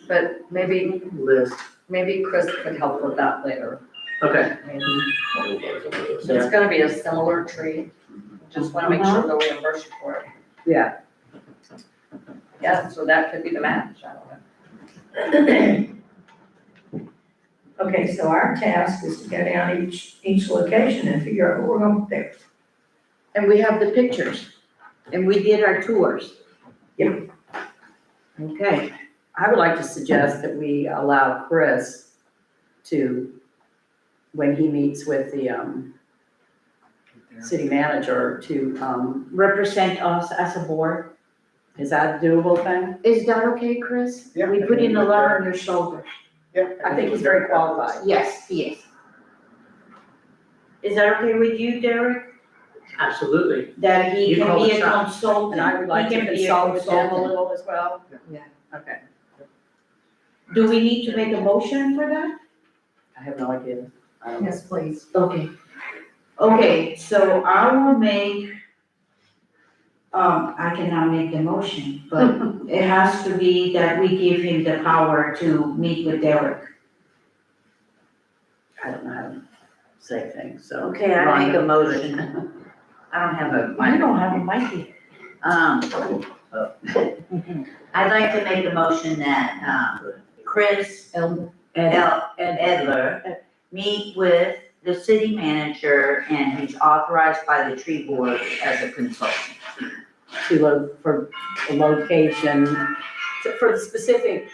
But maybe list. Chris could help with that later. Okay, Maybe. It's gonna be a similar tree, just wanna make sure they'll reimburse you for it. Yeah. Yeah, so that could be the match, I don't know. Okay, so our task is to go down each location and figure out what we're gonna do. And we have the pictures, and we did our tours. Yeah. Okay, I would like to suggest that we allow Chris to, when he meets with the, city manager to, represent us as a board. is that a doable thing? Is that okay, Chris? Yeah. We put in a lot on your shoulders. Yeah. I think he's very qualified. Yes, he is. Is that okay with you, Derek? absolutely. That he You can call be the a shots. consultant? And I would like He to can be a consult with them a consultant. little as well. Yeah. Okay, Do we need to make a motion for that? I have no idea. Yes, please. Okay. Okay, so I will make, I cannot make the motion, but it has to be that we give him the power to meet with Derek. I don't know how to say things, so. Okay, I make a motion. I don't have a I don't have a mic here. I'd like to make a motion that, Chris Edler meet with the city manager, and he's authorized by the tree board as a consultant. For a location, for the specific,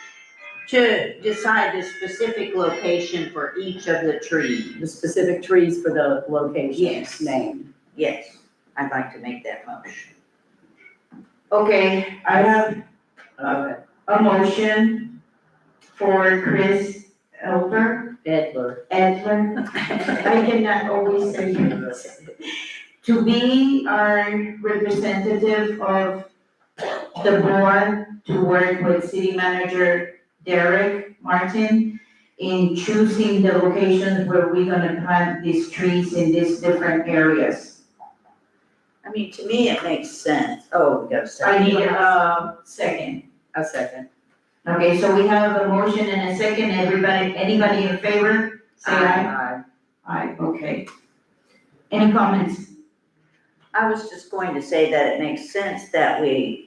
To decide the specific location for each of the trees. the specific trees for the locations Yes. named. Yes, I'd like to make that motion. Okay, I have Okay. a motion for Chris Edler. Edler. I cannot always say it. To be our representative of the board, to work with city manager Derek Martin in choosing the locations where we're gonna plant these trees in these different areas. I mean, to me, it makes sense. Oh, we got a I second. need a second. A second. Okay, so we have a motion and a second. Anybody in favor? Say aye. Aye, okay. Any comments? I was just going to say that it makes sense that we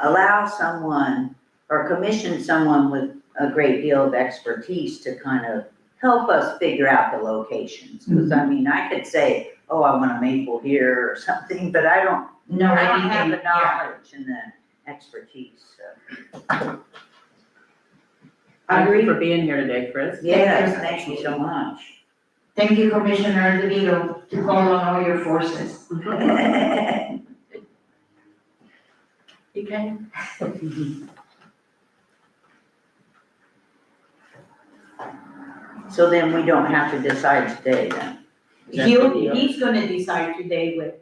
allow someone or commission someone with a great deal of expertise to kind of help us figure out the locations. Because I mean, I could say, oh, I want a maple here or something, but I don't No, have anything, the yeah. knowledge and the expertise, so. Thank you for being here today, Chris. Yes, thank you so much. Thank you, Commissioner DeVito, to call on all your forces. You can. So then we don't have to decide today then? Is that the deal? He's gonna decide today with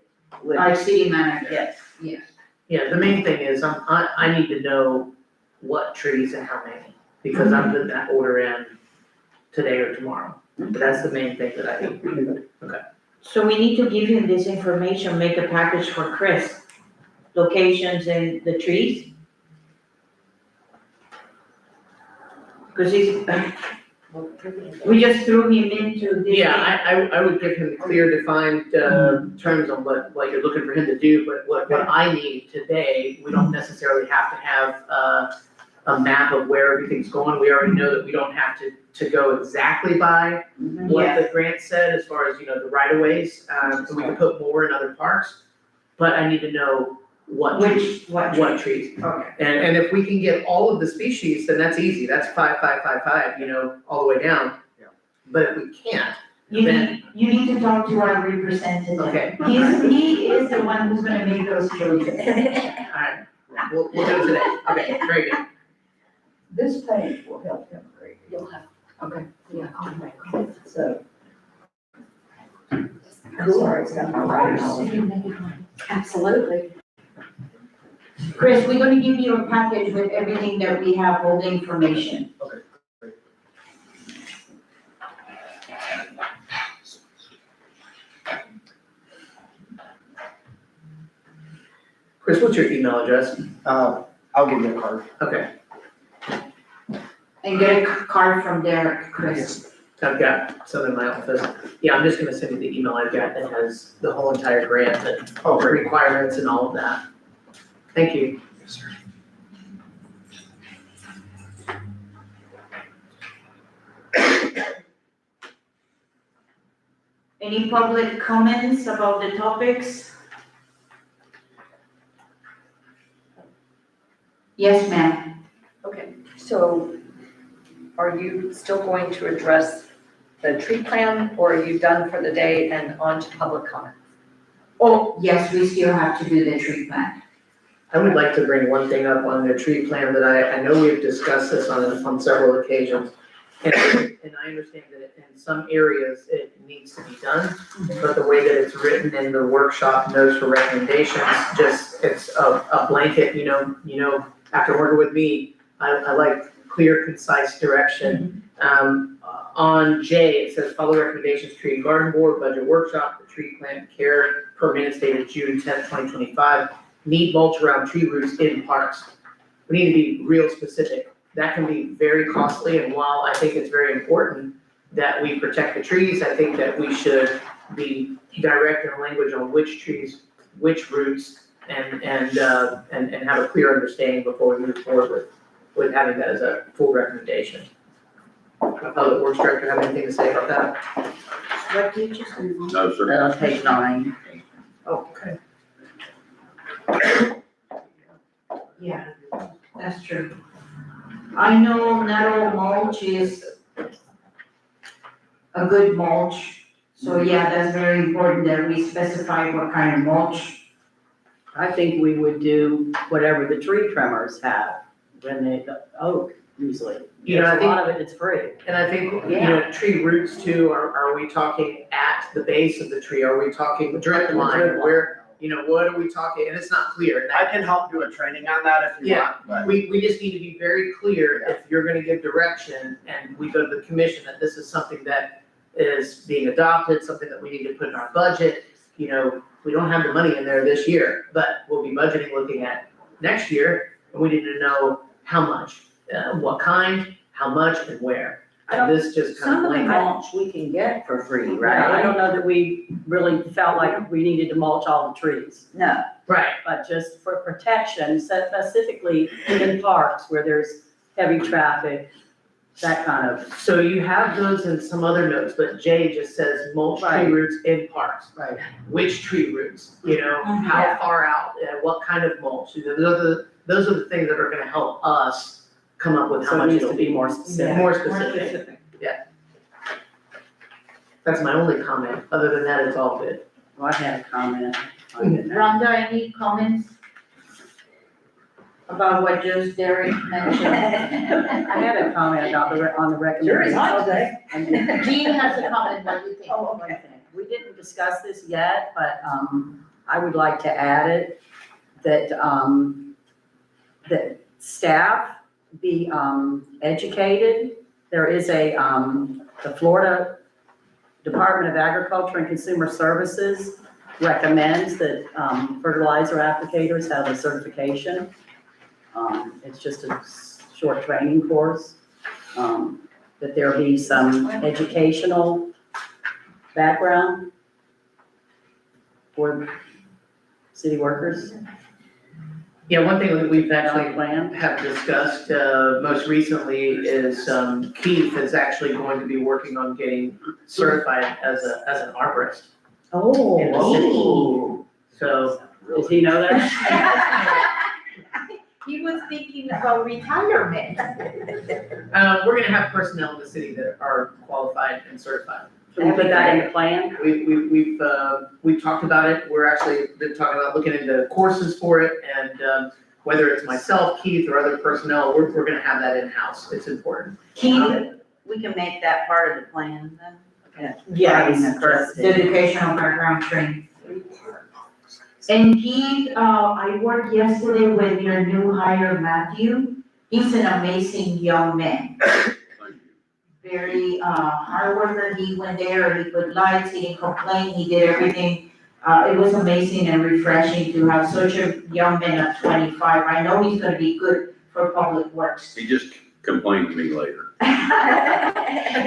With- our city manager. Yes. Yes. Yeah, the main thing is, I need to know what trees and how many, because I'm putting that order in today or tomorrow. But that's the main thing that I need. So we need to give him this information, make a package for Chris, locations and the trees. Cause we just threw him into this. Yeah, I would give him clear defined, terms on what you're looking for him to do, but what I need today, we don't necessarily have to have, a map of where everything's going. We already know that we don't have to go exactly by what the grant said as far as, the right of ways, so we can put more in other parks. But I need to know what trees, What trees. Okay. And if we can get all of the species, then that's easy, that's 5, 5, 5, 5, all the way down. Yeah. But if we can't, You need to talk to our representative. okay, He is the one who's gonna make those choices. alright, we'll do it today, okay, very good. This page will help him great. You'll have, Okay. yeah, So. I'm sorry, it's got my writing on it. absolutely. Chris, we're gonna give you a package with everything that we have, all the information. Okay, great. Chris, what's your email address? I'll give you a card. Okay, And get a card from Derek, Chris. I've got some in my office. Yeah, I'm just gonna send you the email I've got that has the whole entire grant and Oh, great. requirements and all of that. Thank you. Yes, sir. Any public comments about the topics? Yes, ma'am. Okay, so are you still going to address the tree plan, or are you done for the day and on to public comment? Oh, yes, we still have to do the tree plan. I would like to bring one thing up on the tree plan that I know we've discussed this on several occasions. And I understand that in some areas it needs to be done, but the way that it's written in the workshop notes for recommendations, just, it's a blanket, after working with me, I like clear, concise direction. On J, it says follow recommendations, tree and garden board, budget workshop, the tree plant care per minutes dated June 10th, 2025. Need mulch around tree roots in parks. We need to be real specific. That can be very costly, and while I think it's very important that we protect the trees, I think that we should be direct in language on which trees, which roots, and have a clear understanding before we move forward with having that as a full recommendation. Public Works Director, have anything to say about that? What did you say? No, sir. Page 9. Oh, okay. Yeah, that's true. I know not all mulch is a good mulch, so yeah, that's very important that we specify what kind of mulch. I think we would do whatever the tree trimmers have when the oak usually. You know, I A lot of it is free. And I think, tree roots too, are we talking at the base of the tree? Are we talking drip line? Where, what are we talking? And it's not clear. And I can help do a training on that if you Yeah. want, but. We just need to be very clear if you're gonna give direction and we go to the commission that this is something that is being adopted, something that we need to put in our budget. We don't have the money in there this year, but we'll be budgeting looking at next year, and we need to know how much, what kind, how much, and where. And this just kind Some of of the blanket. mulch we can get for free, I right? don't know that we really felt like we needed to mulch all the trees, No, Right, but just for protection, specifically in parks where there's heavy traffic, that kind of. so you have those in some other notes, but Jay just says mulch tree Right. roots in parks. Right. Which tree roots, how Yeah. far out, what kind of mulch, those are the things that are gonna help us come up with how So it much needs it'll to be be. more specific. More specific, that's my only comment, other than that, it's all good. well, I had a comment on it. Rhonda, any comments about what just Derek mentioned? I had a comment about on the Sure is hot recommendations. Jean has a comment, what do you think? Oh, okay. We didn't discuss this yet, but, I would like to add it, that, that staff be, educated. There is the Florida Department of Agriculture and Consumer Services recommends that, fertilizer applicators have a certification. It's just a short training course. That there be some educational background for city workers. Yeah, one thing that we've actually Plan. have discussed, most recently is, Keith is actually going to be working on getting certified as an arborist. Oh, In the city. So, does he know that? He was thinking about retirement. we're gonna have personnel in the city that are qualified and certified. Can we put that in the plan? We've talked about it, we're actually been talking about looking into courses for it, and, whether it's myself, Keith, or other personnel, we're gonna have that in-house, it's important. Keith, We can make that part of the plan then. yes, Having a person. the educational background training. And Keith, I worked yesterday with your new hire, Matthew. He's an amazing young man. Thank you. Very, hard worker. He went there, he put lights, he didn't complain, he did everything. It was amazing and refreshing to have such a young man at 25. I know he's gonna be good for public works. He just complained to me later.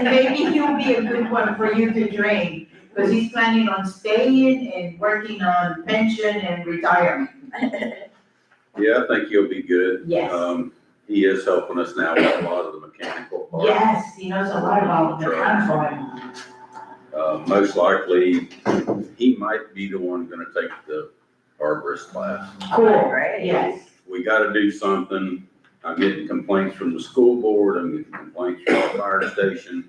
Maybe he'll be a good one for you to train, because he's planning on staying and working on pension and retirement. Yeah, I think he'll be good. Yes. He is helping us now with a lot of the mechanical parts. Yes, he knows a lot about mechanical. Most likely, he might be the one gonna take the arborist class. Cool, Great. yes. We gotta do something. I'm getting complaints from the school board, I'm getting complaints from the fire station,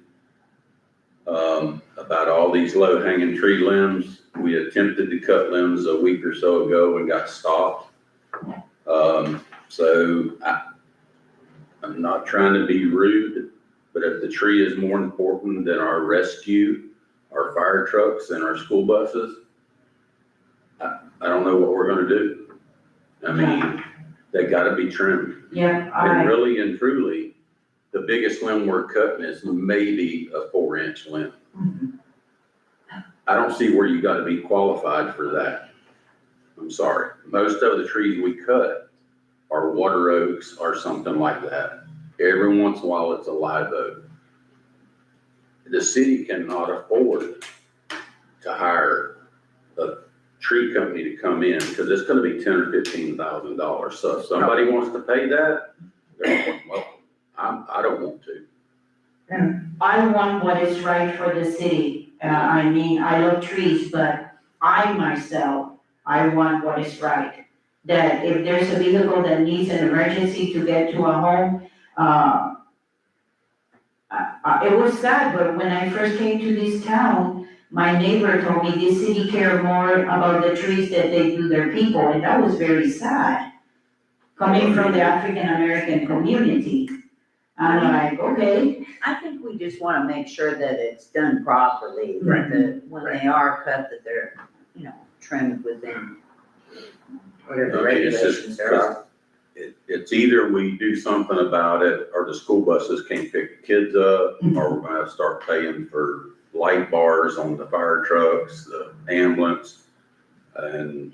about all these low hanging tree limbs. We attempted to cut limbs a week or so ago and got stopped. So I'm not trying to be rude, but if the tree is more important than our rescue, our fire trucks and our school buses, I don't know what we're gonna do. I mean, they gotta be trimmed. Yeah, And really and truly, the biggest limb we're cutting is maybe a 4-inch limb. I don't see where you gotta be qualified for that. I'm sorry. Most of the trees we cut are water oaks or something like that. Every once in a while, it's a live oak. The city cannot afford to hire a tree company to come in, because it's gonna be $10,000 or $15,000. So if somebody wants to pay that, they're more than welcome. I don't want to. I want what is right for the city. I mean, I love trees, but I myself, I want what is right. That if there's a vehicle that needs an emergency to get to a home, it was sad, but when I first came to this town, my neighbor told me this city cared more about the trees that they do their people, and that was very sad. Coming from the African American community. I'm like, okay, I think we just wanna make sure that it's done properly, that when they are cut, that they're, trimmed within whatever I mean, it's just- regulations there are. It's either we do something about it, or the school buses can't pick the kids up, or we're gonna have to start paying for light bars on the fire trucks, the ambulance. And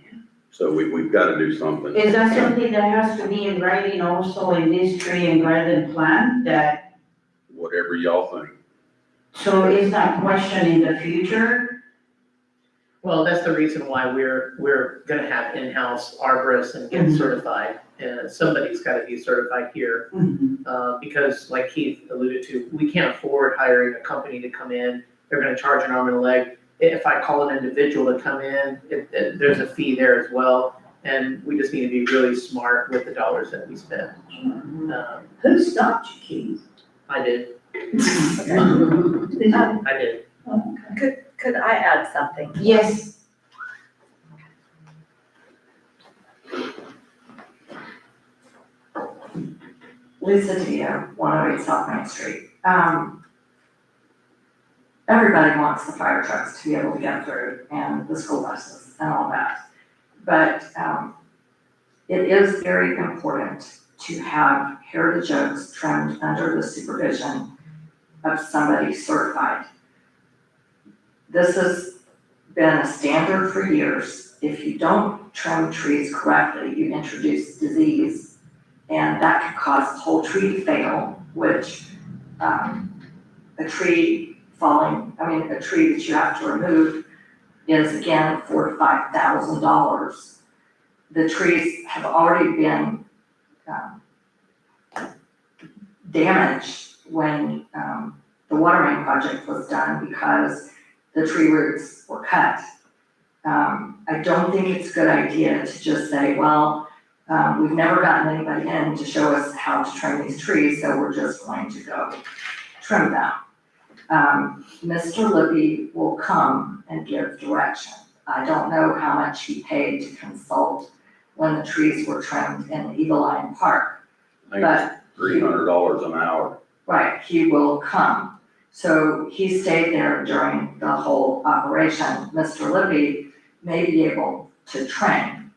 so we've gotta do something. is that something that has to be in writing also in this tree and garden plan, that, Whatever y'all think. so is that question in the future? Well, that's the reason why we're gonna have in-house arborists and get certified. And somebody's gotta be certified here, because like Keith alluded to, we can't afford hiring a company to come in. They're gonna charge an arm and a leg. If I call an individual to come in, there's a fee there as well. And we just need to be really smart with the dollars that we spend. Who stopped you, Keith? I did, Did you? I did. Could I add something? Yes, Lisa Dia, 108 South Main Street. Everybody wants the fire trucks to be able to get through and the school buses and all that. But it is very important to have heritage oaks trimmed under the supervision of somebody certified. This has been a standard for years. If you don't trim trees correctly, you introduce disease, and that could cause the whole tree to fail, which, a tree a tree that you have to remove is again $4,000 to $5,000. The trees have already been damaged when the watering project was done because the tree roots were cut. I don't think it's a good idea to just say, well, we've never gotten anybody in to show us how to trim these trees, so we're just going to go trim them. Mr. Libby will come and give direction. I don't know how much he paid to consult when the trees were trimmed in Eagle Lion Park. I think it's $300 an hour. Right, he will come. So he stayed there during the whole operation. Mr. Libby may be able to trim.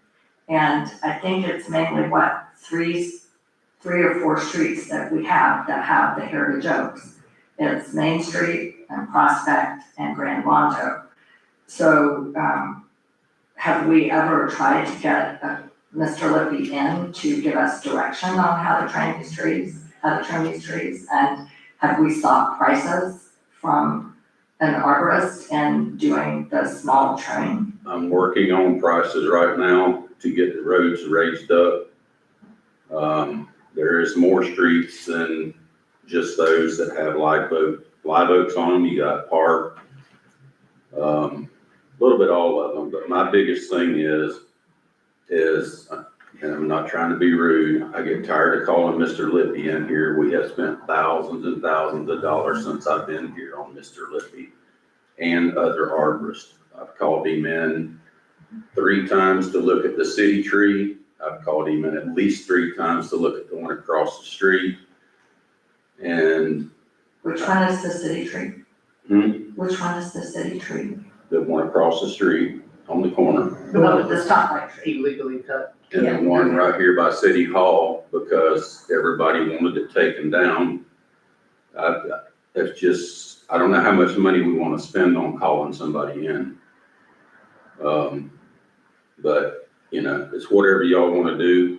And I think it's mainly three or four streets that we have that have the heritage oaks. It's Main Street and Prospect and Grand Blanco. So, have we ever tried to get Mr. Libby in to give us direction on how to trim these trees? And have we sought prices from an arborist in doing the small trimming? I'm working on prices right now to get the roads raised up. There is more streets than just those that have live oaks on them. You got Park, a little bit all of them, but my biggest thing is, and I'm not trying to be rude, I get tired of calling Mr. Lippy in here. We have spent thousands and thousands of dollars since I've been here on Mr. Lippy and other arborists. I've called him in 3 times to look at the city tree. I've called him in at least 3 times to look at the one across the street. And Which one is the city tree? Which one is the city tree? the one across the street on the corner. The one with the stoplight tree. Illegally cut. And the one right here by City Hall, because everybody wanted it taken down. It's just, I don't know how much money we want to spend on calling somebody in. But, it's whatever y'all want to do.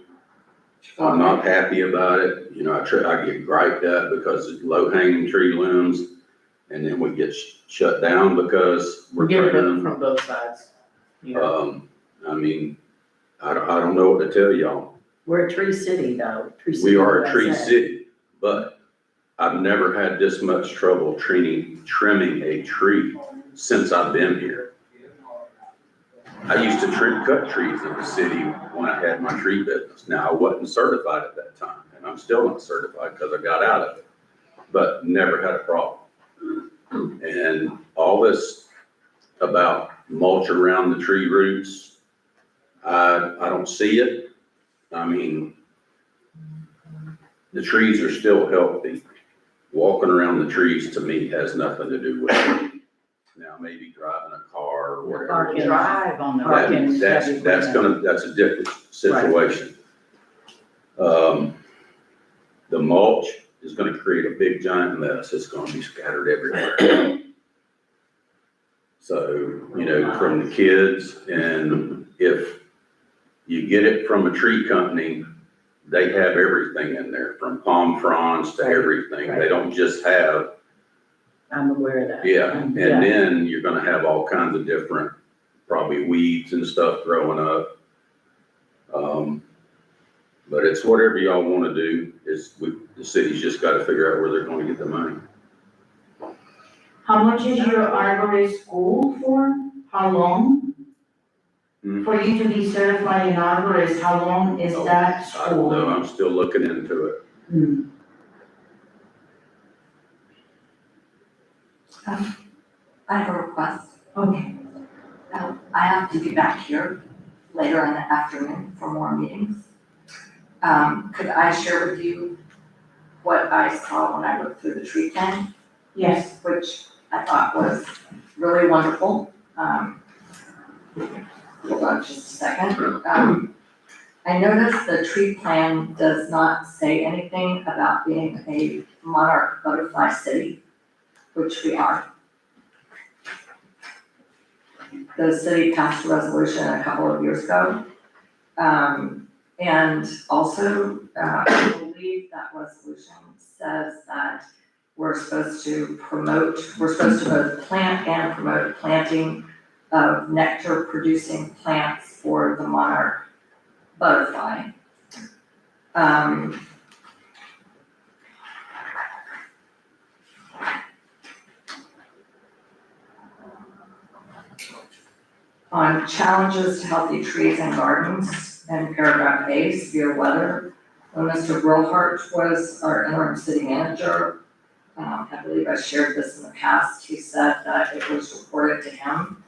I'm not happy about it. I get griped at because it's low-hanging tree limbs, and then we get shut down because We're we're getting trimming it them. from both sides. I don't know what to tell y'all. We're a tree city though. We are a tree USA. city, but I've never had this much trouble trimming a tree since I've been here. I used to cut trees in the city when I had my tree business. Now, I wasn't certified at that time, and I'm still not certified because I got out of it, but never had a problem. And all this about mulch around the tree roots, I don't see it. The trees are still healthy. Walking around the trees to me has nothing to do with it. Now, maybe driving a car or whatever. Parking. Drive on the Park road. in. That's a different situation. The mulch is gonna create a big giant mess. It's gonna be scattered everywhere. So, from the kids, and if you get it from a tree company, they have everything in there, from palm fronds to everything. They don't just have, I'm aware of that. yeah, and then you're gonna have all kinds of different, probably weeds and stuff growing up. But it's whatever y'all wanna do, the city's just gotta figure out where they're gonna get the money. How much is your arborist school for? How long? For you to be certified in arborist, how long is that I don't know, school? I'm still looking into it. I have a request. Okay. I have to be back here later in the afternoon for more meetings. Could I share with you what I saw when I looked through the tree plan, Yes. which I thought was really wonderful? Hold on just a second. I noticed the tree plan does not say anything about being a monarch butterfly city, which we are. The city passed a resolution a couple of years ago. And also, I believe that resolution says that we're supposed to both plant and promote planting of nectar producing plants for the monarch butterfly. On challenges to healthy trees and gardens, and paragraph A, severe weather. When Mr. Brillhart was our interim city manager, I believe I shared this in the past, he said that it was reported to him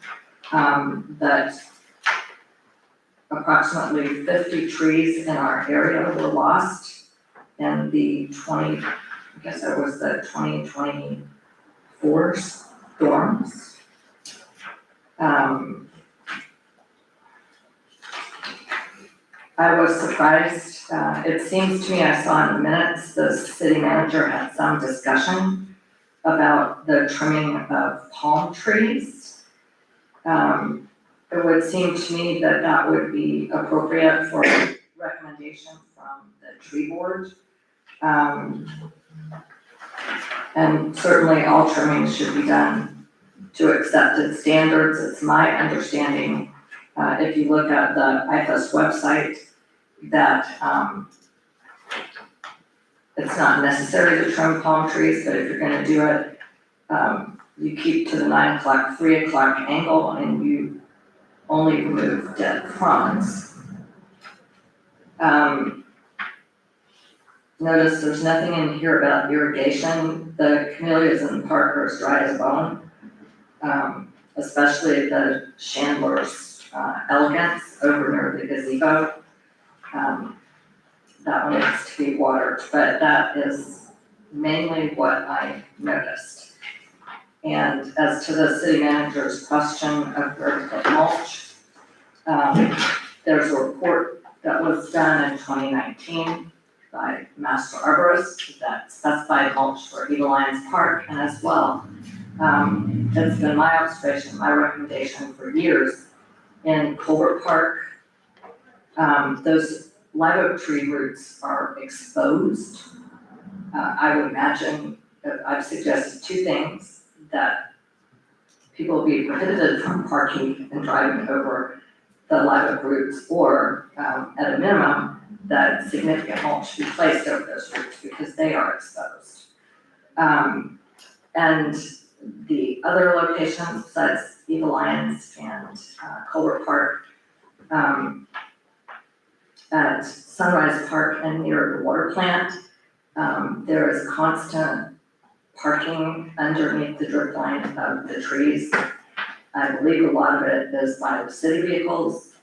that approximately 50 trees in our area were lost in the 2024 storms. I was surprised, it seems to me, I saw in the minutes, the city manager had some discussion about the trimming of palm trees. It would seem to me that that would be appropriate for a recommendation from the tree board. And certainly all trimming should be done to accepted standards. It's my understanding, if you look at the IFAS website, that it's not necessary to trim palm trees, but if you're gonna do it, you keep to the 9 o'clock, 3 o'clock angle, and you only remove dead fronds. Notice there's nothing in here about irrigation. The camellias in the park are as dry as a bone, especially the Chandler's elegance over near the gazebo. That one needs to be watered, but that is mainly what I noticed. And as to the city manager's question of where to put mulch, there's a report that was done in 2019 by Master Arborist that specified mulch for Eagle Lions Park, and as well, it's been my observation, my recommendation for years in Colbert Park. Those live oak tree roots are exposed. I would imagine, I've suggested two things, that people will be prohibited from parking and driving over the live oak roots, or at a minimum, that significant mulch should be placed over those roots because they are exposed. And the other locations besides Eagle Lions and Colbert Park, at Sunrise Park and near the water plant, there is constant parking underneath the drip line of the trees. I believe a lot of it is by the city vehicles.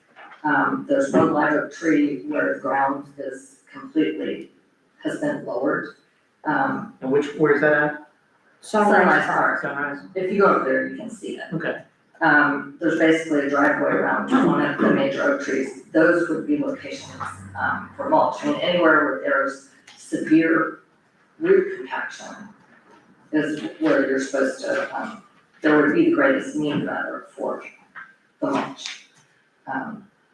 There's one live oak tree where the ground is has been lowered. And where's that at? Sunrise Park, Sunrise? if you go up there, you can see it. Okay. There's basically a driveway around one of the major oak trees. Those would be locations for mulch. I mean, anywhere where there's severe root compaction is where you're supposed to, there would be the greatest need rather for the mulch.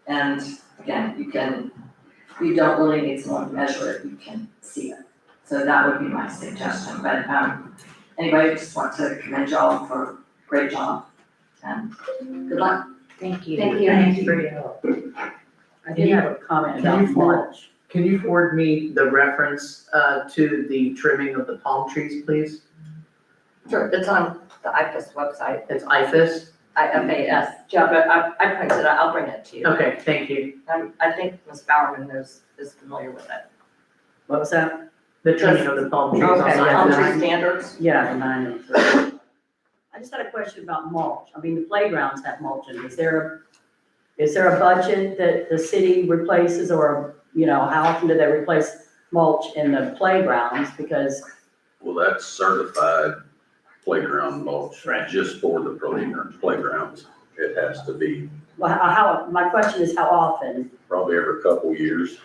And again, you don't really need someone to measure it, you can see it. So that would be my suggestion, but anyway, I just want to commend y'all for a great job and good luck. Thank you. Thank you. Thank you for your help. I did have a comment Can about you forward- mulch. Can you forward me the reference to the trimming of the palm trees, please? Sure, it's on the IFAS website, It's IFAS? IFAS, yeah, but I printed it, I'll bring it to you. Okay, thank you. I think Ms. Bowerman is familiar with it. What was that? The trimming of the palm trees on Okay, yeah, palm IFAS. tree standards. Yeah, the 9 and 3. I just had a question about mulch. I mean, the playgrounds have mulching. Is there a budget that the city replaces, or, how often do they replace mulch in the playgrounds? Because, Well, that's certified playground mulch, Right. just for the playgrounds. It has to be Well, my question is how often? probably every couple years,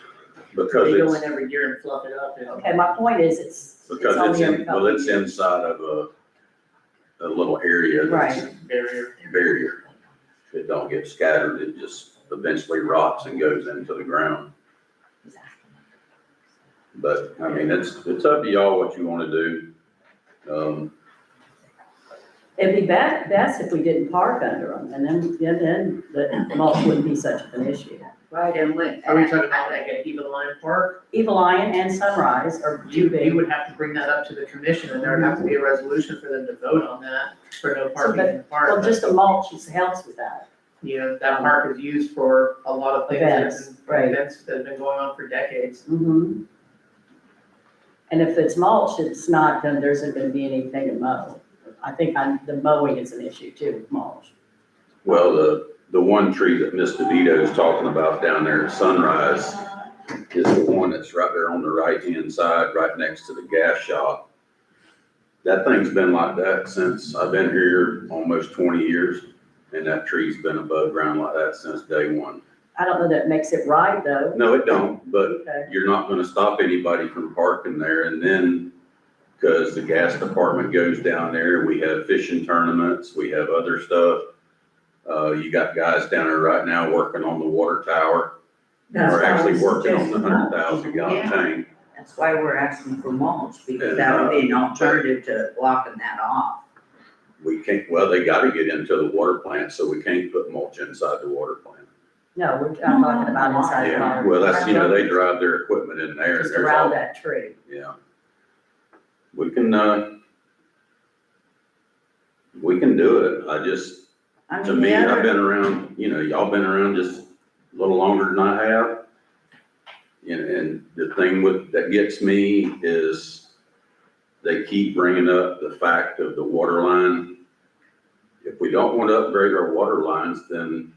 because They go it's, in every year and fluff it up and. Okay, my point is, it's because it's only every in, couple well, it's years. inside of a little area that's Barrier. barrier. It don't get scattered, it just eventually rots and goes into the ground. But, I mean, it's up to y'all what you wanna do. It'd be best if we didn't park under them, and then the mulch wouldn't be such an issue. Right, and when. Are we talking about like at Evil Lion Park? Evil Lion and Sunrise are too You big. would have to bring that up to the commission and there would have to be a resolution for them to vote on that, for no parking in the park. Well, just the mulch helps with that. You know, that park is used for a lot of things, Events, right. events that have been going on for decades. Mm-hmm. And if it's mulch, it's not, then there isn't gonna be anything to mow. I think the mowing is an issue too, with mulch. Well, the one tree that Miss DeVito is talking about down there at Sunrise is the one that's right there on the right-hand side, right next to the gas shop. That thing's been like that since I've been here almost 20 years, and that tree's been above ground like that since day one. I don't know that makes it right though. No, it don't, but Okay. you're not gonna stop anybody from parking there, and then, because the gas department goes down there, we have fishing tournaments, we have other stuff. You got guys down there right now working on the water tower, That's or why I actually was working on the suggesting mulch. 100,000 gallon Yeah. tank. That's why we're asking for mulch, because that would be an alternative to blocking that off. We can't, well, they gotta get into the water plant, so we can't put mulch inside the water plant. No, I'm talking about inside the Yeah, home. well, that's, you know, they drive their equipment in there, and Just there's around all, that tree. yeah. We can do it, I to mean, me, the I've other, been around, you know, y'all been around just a little longer than I have. And the thing that gets me is they keep bringing up the fact of the water line. If we don't want to upgrade our water lines, then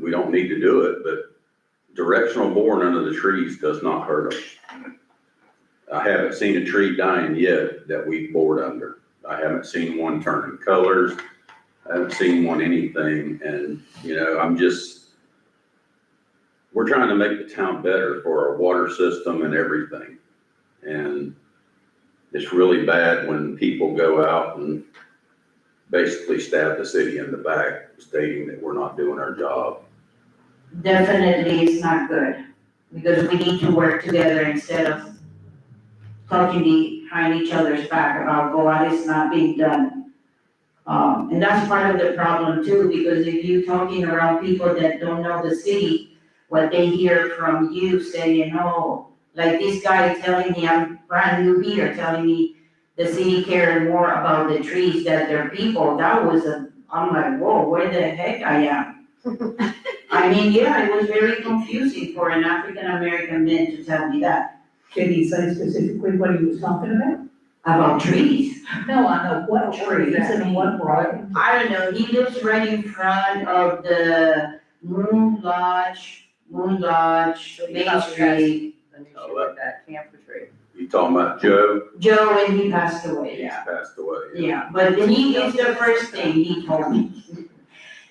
we don't need to do it, but directional boring under the trees does not hurt us. I haven't seen a tree dying yet that we've bored under. I haven't seen one turning colors. I haven't seen one anything, and, you know, we're trying to make the town better for our water system and everything. And it's really bad when people go out and basically stab the city in the back, stating that we're not doing our job. Definitely it's not good, because we need to work together instead of talking behind each other's back about what is not being done. And that's part of the problem too, because if you're talking around people that don't know the city, what they hear from you saying, oh, like this guy telling me, I'm brand new here, telling me the city cared more about the trees than their people, I'm like, whoa, where the heck I am? I mean, yeah, it was very confusing for an African-American man to tell me that, Did he say specifically what he was talking about? about trees. No, I know what trees and what right. I don't know, he lives right in front of the Moon Lodge, Main Street. Then you should put that camper tree. You talking about Joe? Joe, and he passed away, He's yeah. passed away. Yeah, but he is the first thing he told me.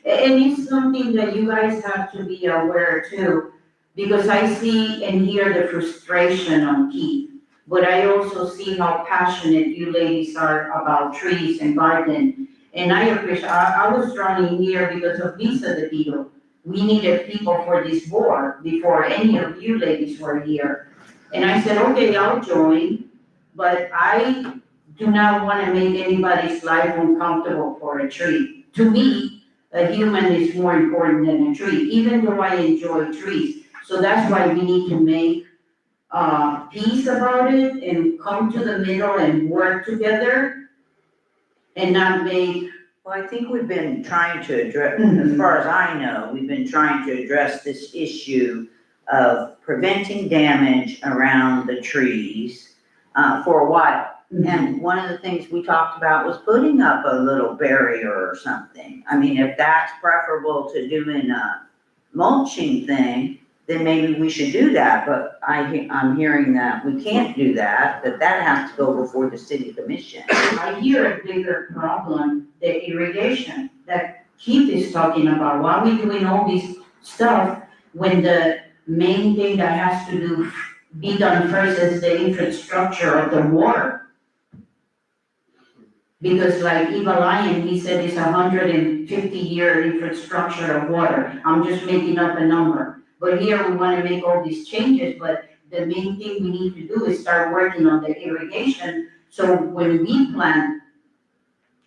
And it's something that you guys have to be aware too, because I see and hear the frustration on Keith. But I also see how passionate you ladies are about trees and garden. And I appreciate, I was drawn in here because of Lisa DeVito. We needed people for this board before any of you ladies were here. And I said, okay, I'll join, but I do not want to make anybody's life uncomfortable for a tree. To me, a human is more important than a tree, even though I enjoy trees. So that's why we need to make peace about it and come to the middle and work together and not make. well, I think we've been trying to address, as far as I know, we've been trying to address this issue of preventing damage around the trees, for a while. And one of the things we talked about was putting up a little barrier or something. I mean, if that's preferable to doing a mulching thing, then maybe we should do that, but I'm hearing that we can't do that, that has to go before the city commission. I hear a bigger problem, the irrigation, that Keith is talking about. Why are we doing all this stuff when the main thing that has to be done first is the infrastructure of the water? Because like Eva Lyon, he said it's 150-year infrastructure of water. I'm just making up a number. But here we wanna make all these changes, but the main thing we need to do is start working on the irrigation. So when we plant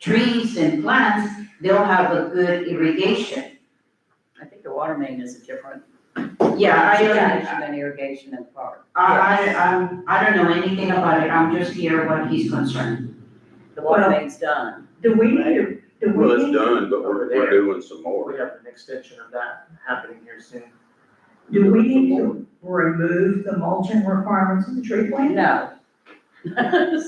trees and plants, they'll have a good irrigation. I think the water main is a different Yeah, situation than irrigation in the park. I don't know anything about it. I'm just here what he's concerned. The water Well- main's done. Do we need to, do Well, we it's need, done, but we're doing some We more. have an extension of that happening here soon. do we need to remove the mulching requirements of the tree plan? No.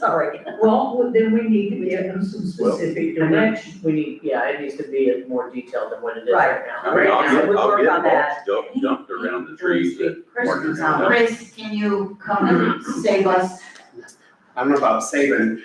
Sorry. Well, then we need to give them some specific direction. We need, yeah, it needs to be more detailed than what it is Right. right now. I mean, Right now, we I'll work get on that. mulch dumped around the trees that Marjorie down. Chris, can you come and save us? I don't know about saving.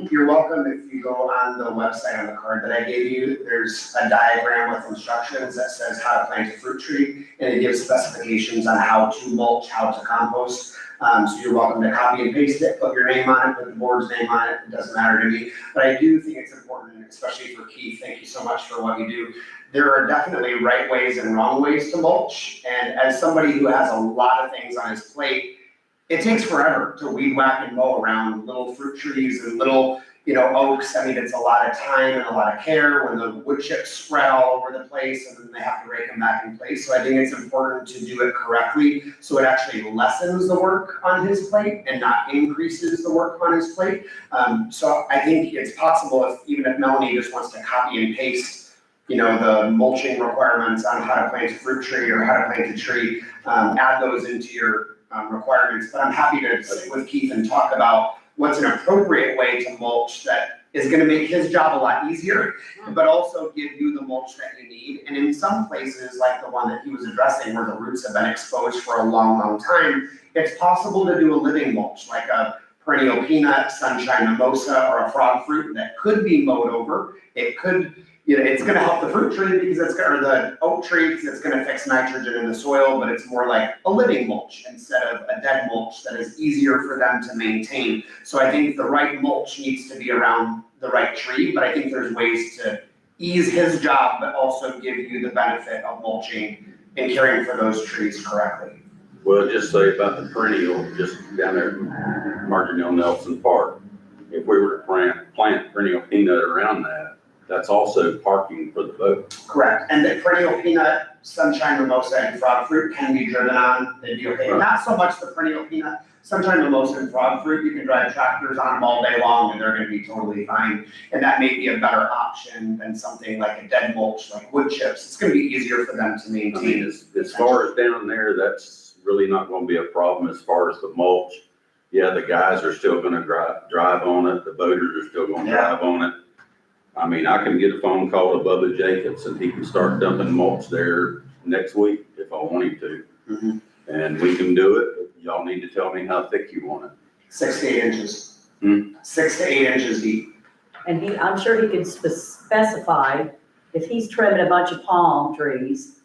You're welcome if you go on the website on the card that I gave you, there's a diagram with instructions that says how to plant a fruit tree. And it gives specifications on how to mulch, how to compost. So you're welcome to copy and paste it, put your name on it, put the board's name on it, it doesn't matter to me. But I do think it's important, especially for Keith, thank you so much for what you do. There are definitely right ways and wrong ways to mulch. And as somebody who has a lot of things on his plate, it takes forever to weed whack and mow around little fruit trees and little, oaks. I mean, it's a lot of time and a lot of care when the wood chips spread all over the place and then they have to rake them back in place. So I think it's important to do it correctly, so it actually lessens the work on his plate and not increases the work on his plate. So I think it's possible even if Melanie just wants to copy and paste, the mulching requirements on how to plant a fruit tree or how to plant a tree, add those into your requirements, but I'm happy to sit with Keith and talk about what's an appropriate way to mulch that is gonna make his job a lot easier, but also give you the mulch that you need. And in some places, like the one that he was addressing, where the roots have been exposed for a long, long time, it's possible to do a living mulch, like a perennial peanut, sunshine mimosa, or a frog fruit that could be mowed over. It could, it's gonna help the fruit tree or the oak tree, because it's gonna fix nitrogen in the soil, but it's more like a living mulch instead of a dead mulch that is easier for them to maintain. So I think the right mulch needs to be around the right tree, but I think there's ways to ease his job, but also give you the benefit of mulching and caring for those trees correctly. Well, just say about the perennial, just down there, Marjorie Nelson Park. If we were to plant perennial peanut around that, that's also parking for the boat. Correct, and the perennial peanut, sunshine mimosa, and frog fruit can be driven on, they'd be okay. Not so much the perennial peanut, sunshine mimosa and frog fruit, you can drive tractors on them all day long and they're gonna be totally fine. And that may be a better option than something like a dead mulch, like wood chips, it's gonna be easier for them to I mean, maintain. as far as down there, that's really not gonna be a problem as far as the mulch. Yeah, the guys are still gonna drive on it, the boaters are still gonna drive on it. I mean, I can get a phone call to Bubba Jacobs and he can start dumping mulch there next week if I want him to. Mhm. And we can do it, but y'all need to tell me how thick you want it. 6 to 8 inches. Hmm. 6 to 8 inches deep. And I'm sure he could specify, if he's trimming a bunch of palm trees,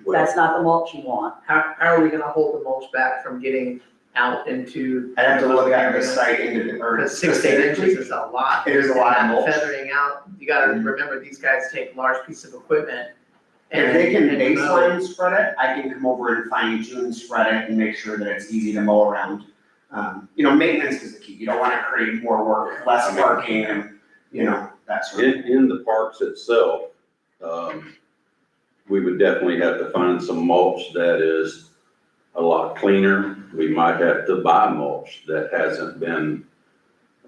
Well, that's not the mulch you want. How are we gonna hold the mulch back from getting out into? I'd have to look at the site or Because 6 to 8 inches is a lot. It is a lot of And that mulch. Feathering out, you gotta remember, these guys take large pieces of equipment. If they can and mow. baseline spread it, I can come over and fine tune spread it and make sure that it's easy to mow around. Maintenance is the key, you don't wanna create more work, less parking and, that sort of thing. in the parks itself, we would definitely have to find some mulch that is a lot cleaner. We might have to buy mulch that hasn't been,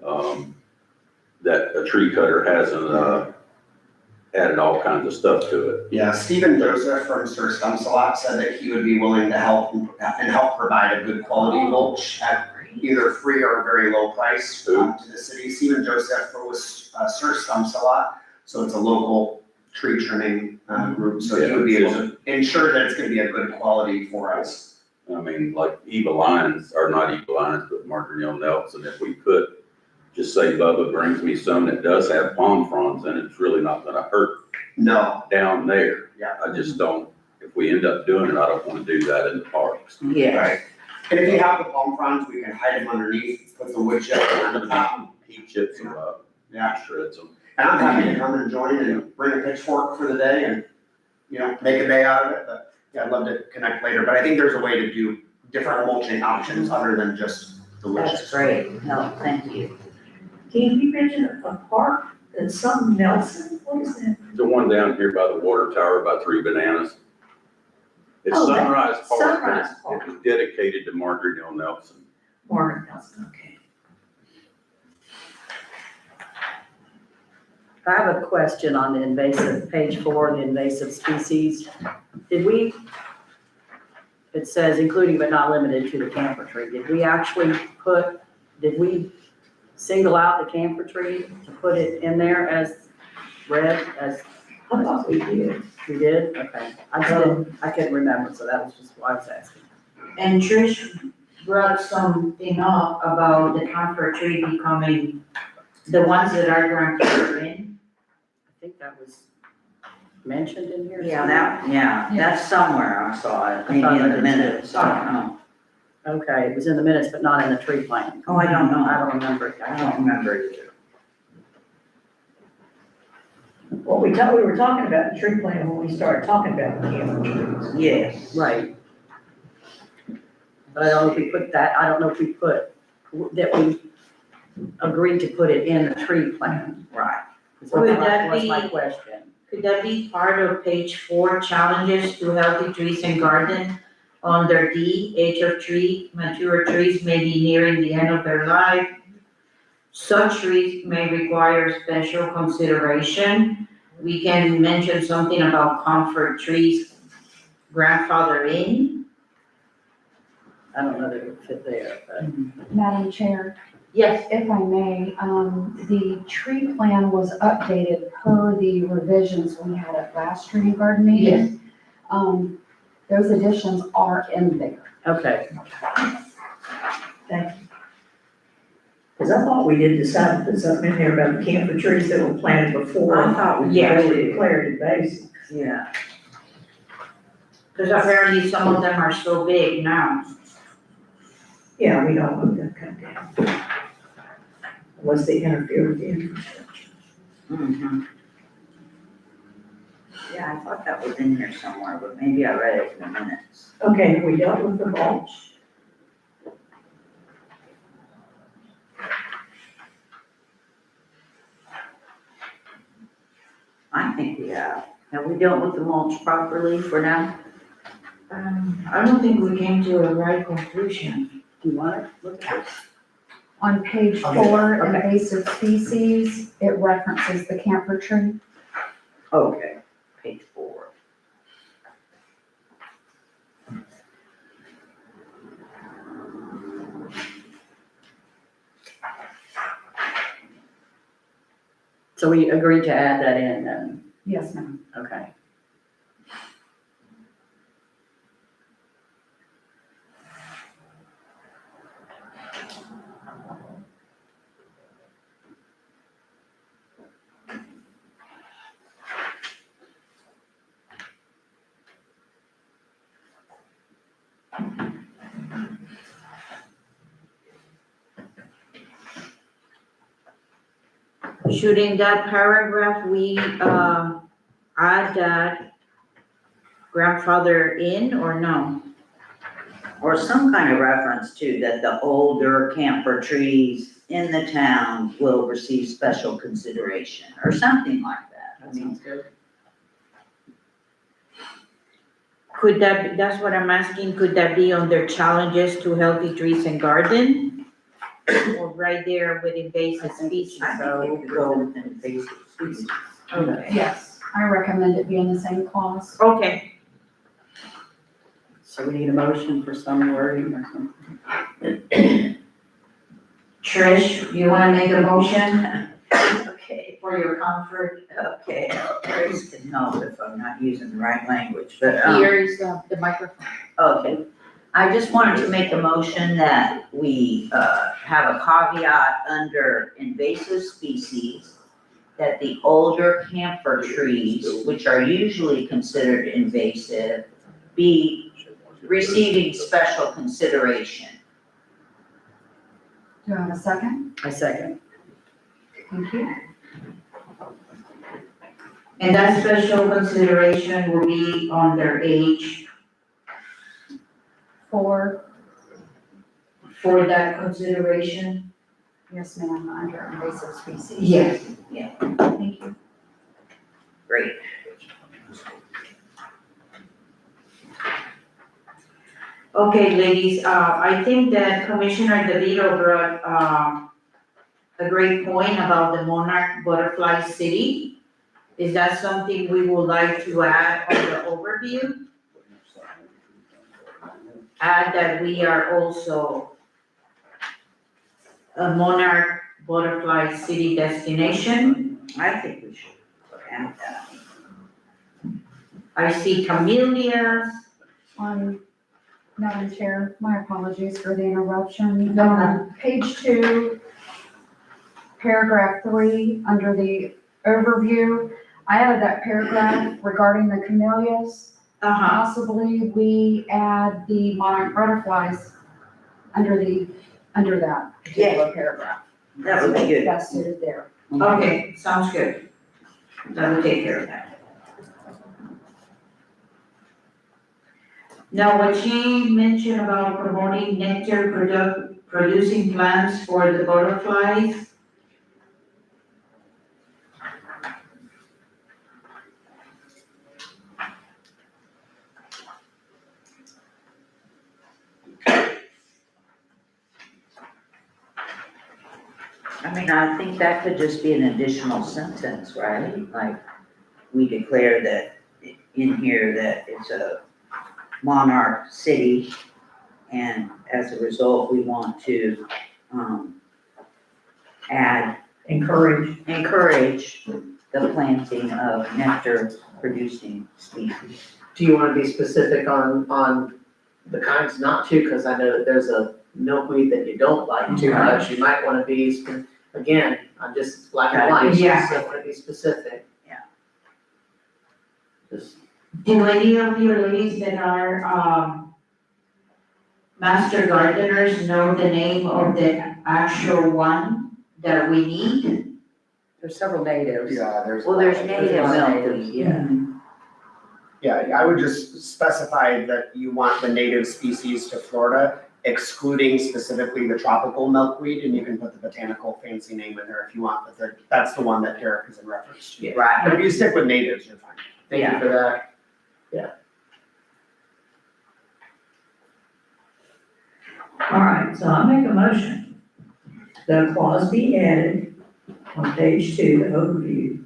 that a tree cutter hasn't, added all kinds of stuff to it. Yeah, Stephen Joseph from Sir Stumps-A-Lot said that he would be willing to help and help provide a good quality mulch at either free or a very low price to the city. Stephen Joseph was Sir Stumps-A-Lot, so it's a local tree trimming group, so he would be able to ensure that it's gonna be a good quality for us. I mean, like Eva Lyons, or not Eva Lyons, but Marjorie Nelson, if we could just say Bubba brings me some that does have palm fronds in it, it's really not gonna hurt No, down there. Yeah. I just don't, if we end up doing it, I don't wanna do that in the parks. Yeah, right. And if you have the palm fronds, we can hide them underneath, put the wood chip on the top. He chips them up, Yeah, shreds them. and I'm happy to come and join and bring a pitchfork for the day and, make a day out of it, but yeah, I'd love to connect later, but I think there's a way to do different mulching options other than just the wood that's chips. great, no, thank you. Keith, you mentioned a park, that's some Nelson, what is that? The one down here by the water tower by Three Bananas. It's Oh, that- Sunrise Park, but Sunrise it's- Park. it was dedicated to Margaret Hill Nelson. Marvin Nelson, okay. I have a question on the invasive, page 4, the invasive species. It says including but not limited to the camphor tree. Did we single out the camphor tree to put it in there as red, as I thought we did. we did? Okay. I couldn't remember, so that was just why I was asking. And Trish brought something up about the comfort tree becoming the ones that are grandfathered in. I think that was mentioned in here. Yeah, that's somewhere I saw it, maybe in the minutes, I don't know. Okay, it was in the minutes, but not in the tree plan. Oh, I don't know. I don't remember. I don't remember either. Well, we were talking about the tree plan when we started talking about the camphor trees. Yes. Right. But I don't know if we put that, I don't know if we put, that we agreed to put it in the tree plan. Right. So Would that that was my be- question. Could that be part of page 4, challenges to healthy trees and garden? Under D, age of tree, mature trees may be nearing the end of their life. Such trees may require special consideration. We can mention something about comfort trees grandfather in. I don't know that it would fit there, but. Madam Chair, Yes. if I may, the tree plan was updated per the revisions we had at last tree and garden meeting. Those additions are in there. Okay, Thank you. Because I thought we did decide to put something in there about the camphor trees that were planted before. I thought we Yeah. They were did. declared invasive. Yeah. Because apparently some of them are so big now. Yeah, we don't want them cut down. Unless they interfere with the infrastructure. Mm-hmm. Yeah, I thought that was in here somewhere, but maybe I read it in the minutes. Okay, we dealt with the mulch. I think we have. Have we dealt with the mulch properly for now? I don't think we came to a right conclusion. do you want to look at it? On page Okay. 4, Okay. invasive species, it references the camphor tree. Okay, page 4. So we agreed to add that in then, Yes, ma'am. okay. Should in that paragraph, we, add that grandfather in or no? Or some kind of reference to that the older camphor trees in the town will receive special consideration, or something like that. I That mean, sounds good. Could that, that's what I'm asking, could that be under challenges to healthy trees and garden? Or right there with invasive species? I think it could go with invasive species. Okay. Yes, I recommend it be in the same clause. Okay, So we need a motion for some wording or something. Trish, you wanna make a motion Okay, for your comfort? okay, Chris can help if I'm not using the right language, but, Here's the microphone. okay. I just wanted to make a motion that we, have a caveat under invasive species that the older camphor trees, which are usually considered invasive, be receiving special consideration. Do I have a second? I second. Thank you. And that special consideration will be on their age For, for that consideration? yes, ma'am, under invasive species. Yes. Thank you. Great. Okay, ladies, I think that Commissioner DeVito brought, a great point about the monarch butterfly city. Is that something we would like to add on the overview? Add that we are also a monarch butterfly city destination. I think we should add that. I see camellias. Madam Chair, my apologies for the interruption. Page 2, paragraph 3, under the overview, I added that paragraph regarding the camellias. Possibly we add the monarch butterflies under that particular paragraph. That would be good. Best suited there. Okay, sounds good. That will take care of that. Now, what she mentioned about promoting nectar producing plants for the butterflies. I mean, I think that could just be an additional sentence, right? Like, we declare that in here that it's a monarch city, and as a result, we want to, encourage the planting of nectar producing species. Do you wanna be specific on the kinds not to, cause I know that there's a milkweed that you don't like too much, you might wanna be, again, I'm just black and white, Yeah. so I wanna be specific. Yeah. Just, Do any of you ladies that are, master gardeners know the name of the actual one that we need? There's several natives. Yeah, there's. Well, there's There's native a lot of milkweed, natives. yeah. Yeah, I would just specify that you want the native species to Florida, excluding specifically the tropical milkweed, and you can put the botanical fancy name in there if you want, but that's the one that Derek is in reference to. Right. But if you stick with natives, you're fine. thank you for that. All right, so I make a motion that a clause be added on page 2, the overview,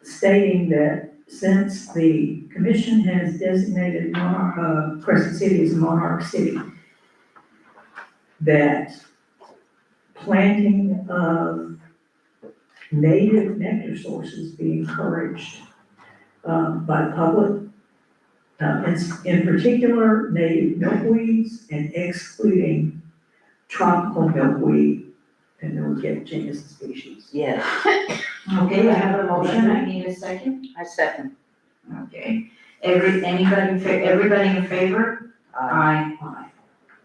stating that since the commission has designated Crescent City as a monarch city, that planting of native nectar sources be encouraged by the public, in particular native milkweeds and excluding tropical milkweed, and then we get genus and species. Yes, Okay, I have a motion, I need a second. I second. Okay, everybody in favor? Aye.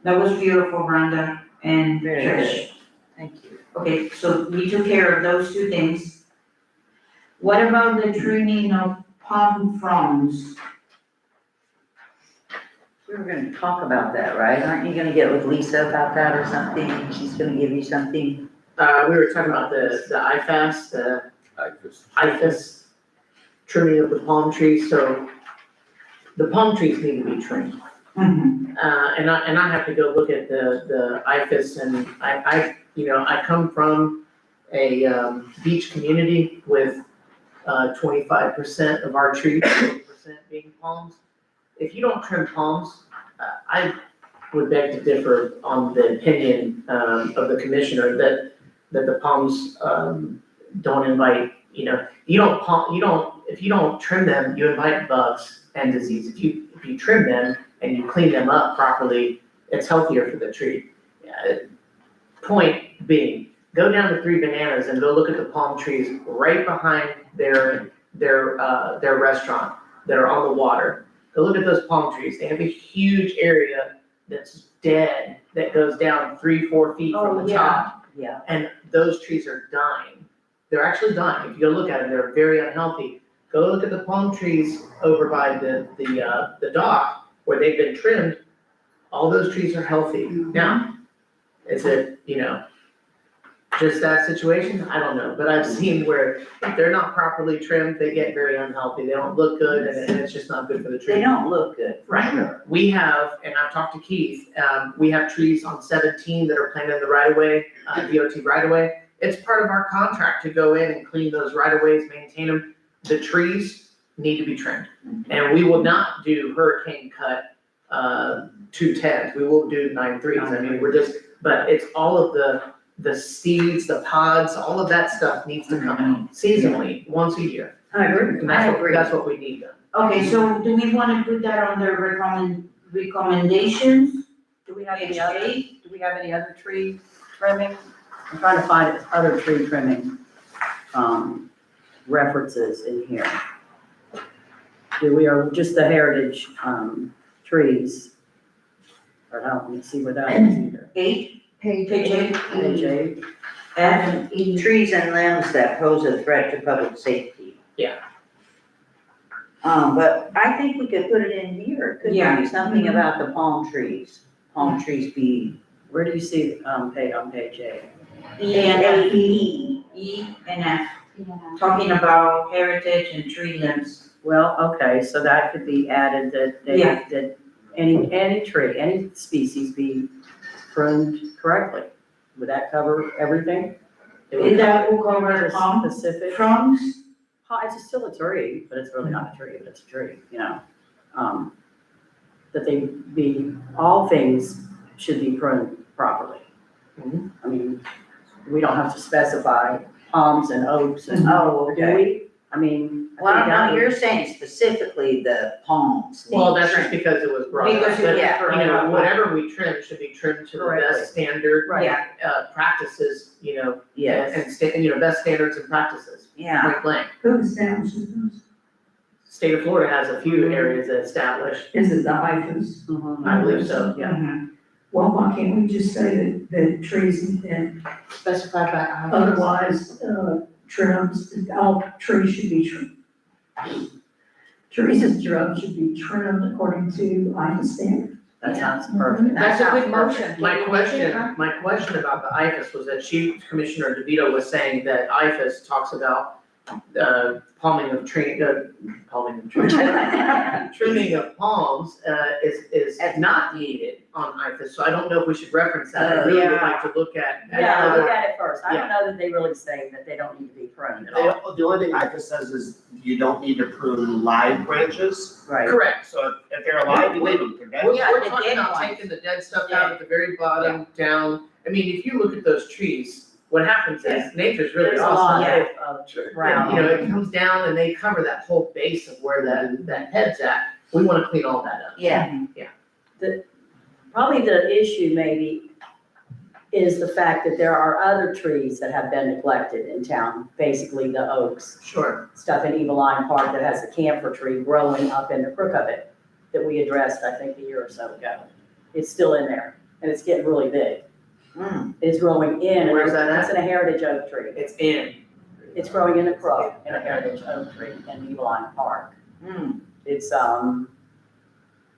That was beautiful, Rhonda and Very Trish. Thank you. Okay, so we took care of those two things. What about the trimming of palm fronds? We were gonna talk about that, right? Aren't you gonna get with Lisa about that or something? She's gonna give you something? We were talking about the IFAS, I just. IFAS trimming of the palm trees, so the palm trees need to be trimmed. Mm-hmm. And I have to go look at the IFAS, and I come from a beach community with 25% of our trees, 20% being palms. If you don't trim palms, I would beg to differ on the opinion of the commissioner that the palms don't invite, if you don't trim them, you invite bugs and disease. If you trim them and you clean them up properly, it's healthier for the tree. Point being, go down to Three Bananas and go look at the palm trees right behind their restaurant that are on the water. Go look at those palm trees. They have a huge area that's dead, that goes down 3-4 feet from Oh, the yeah. top. Yeah. And those trees are dying. They're actually dying. If you go look at them, they're very unhealthy. Go look at the palm trees over by the dock where they've been trimmed. All those trees are healthy. Now, is it, just that situation? I don't know, but I've seen where if they're not properly trimmed, they get very unhealthy. They don't look good and it's just not good for the tree. They don't look good. Right. We have, and I've talked to Keith, we have trees on 17 that are planted in the right of way, DOT right of way. It's part of our contract to go in and clean those right of ways, maintain them. The trees need to be trimmed. And we will not do hurricane cut 210s. We will do 9.3s. I mean, but it's all of the seeds, the pods, all of that stuff needs to come out seasonally, once a year. I agree. And I agree. that's what we need done. Okay, so do we wanna put that on the recommendations? Do we have Page any other, 8? do we have any other tree trimming? I'm trying to find other tree trimming, references in here. Or just the heritage, trees? Or I don't see where that is either. 8, Page page 8, Page 8. F and E. Trees and limbs that pose a threat to public safety. Yeah. But I think we could put it in here, could Yeah. be something about the palm trees. Palm trees be. Where do you see, on page 8? E and F, E and F, talking about heritage and tree limbs. Well, okay, so that could be added Yeah. that any tree, any species be pruned correctly. Would that cover everything? It would That will cover the palm specific. fronds. It's still a tree, but it's really not a tree, but it's a tree, That they be, all things should be pruned properly. Mhm. I mean, we don't have to specify palms and oaks and, Oh, do we? I mean, I Well, think that no, would- you're saying specifically the palms. need Well, that's just trim. because it was brought up, Because it but, was Yeah. brought up. whatever we trim should be trimmed to the Correctly. best standard, Right. Yeah. practices, Yes, and best standards and practices, yeah. point blank. Who establishes those? State of Florida has a few areas that established, Is it the IFAS? Mhm. I believe so, yeah. Mhm. Well, why can't we just say that trees and Specified by otherwise, trims, all trees should be trimmed? Trees and shrubs should be trimmed according to IFAS standards. That sounds perfect. That's a good That sounds motion. perfect. My question about the IFAS was that Chief Commissioner DeVito was saying that IFAS talks about, trimming of palms, is not needed on IFAS, so I don't know if we should reference that. I really would Yeah. like to look at. Yeah, look at it first. I don't know that they really say that they don't need to be pruned at all. The only thing IFAS says is you don't need to prune live branches. Right. Correct. So if they're alive, you leave them, if they're dead. We're, Yeah, we're the talking dead about ones. taking the dead stuff out at the very bottom, down. I mean, if you look at those trees, what happens is nature's really There's a awesome. lot of brown. It comes down and they cover that whole base of where that head's at. We wanna clean all that up. Yeah. Probably the issue maybe is the fact that there are other trees that have been neglected in town, basically the oaks, Sure. stuff in Eveline Park that has a camphor tree growing up in the crook of it that we addressed, I think, a year or so ago. It's still in there and it's getting really big. Mm. It's growing in. Where's that at? It's in a heritage oak tree. It's in. It's growing in a crook in a heritage oak tree in Eveline Park. Mm. It's,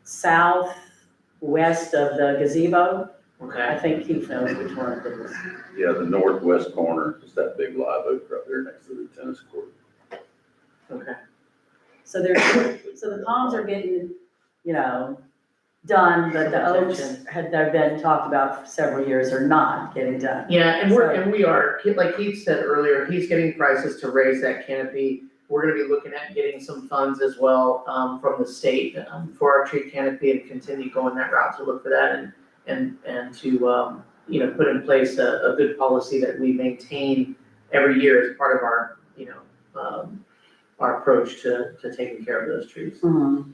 southwest of the gazebo. I Okay. think Keith knows which one it is. Yeah, the northwest corner is that big live oak right there next to the tennis court. Okay. So the palms are getting, done, but the oaks they've been talked about for several years are not getting done. Yeah, and we are, like Keith said earlier, he's getting prices to raise that canopy. We're gonna be looking at getting some funds as well, from the state, for our tree canopy and continue going that route to look for that and to, put in place a good policy that we maintain every year as part of our, our approach to taking care of those trees. Mhm.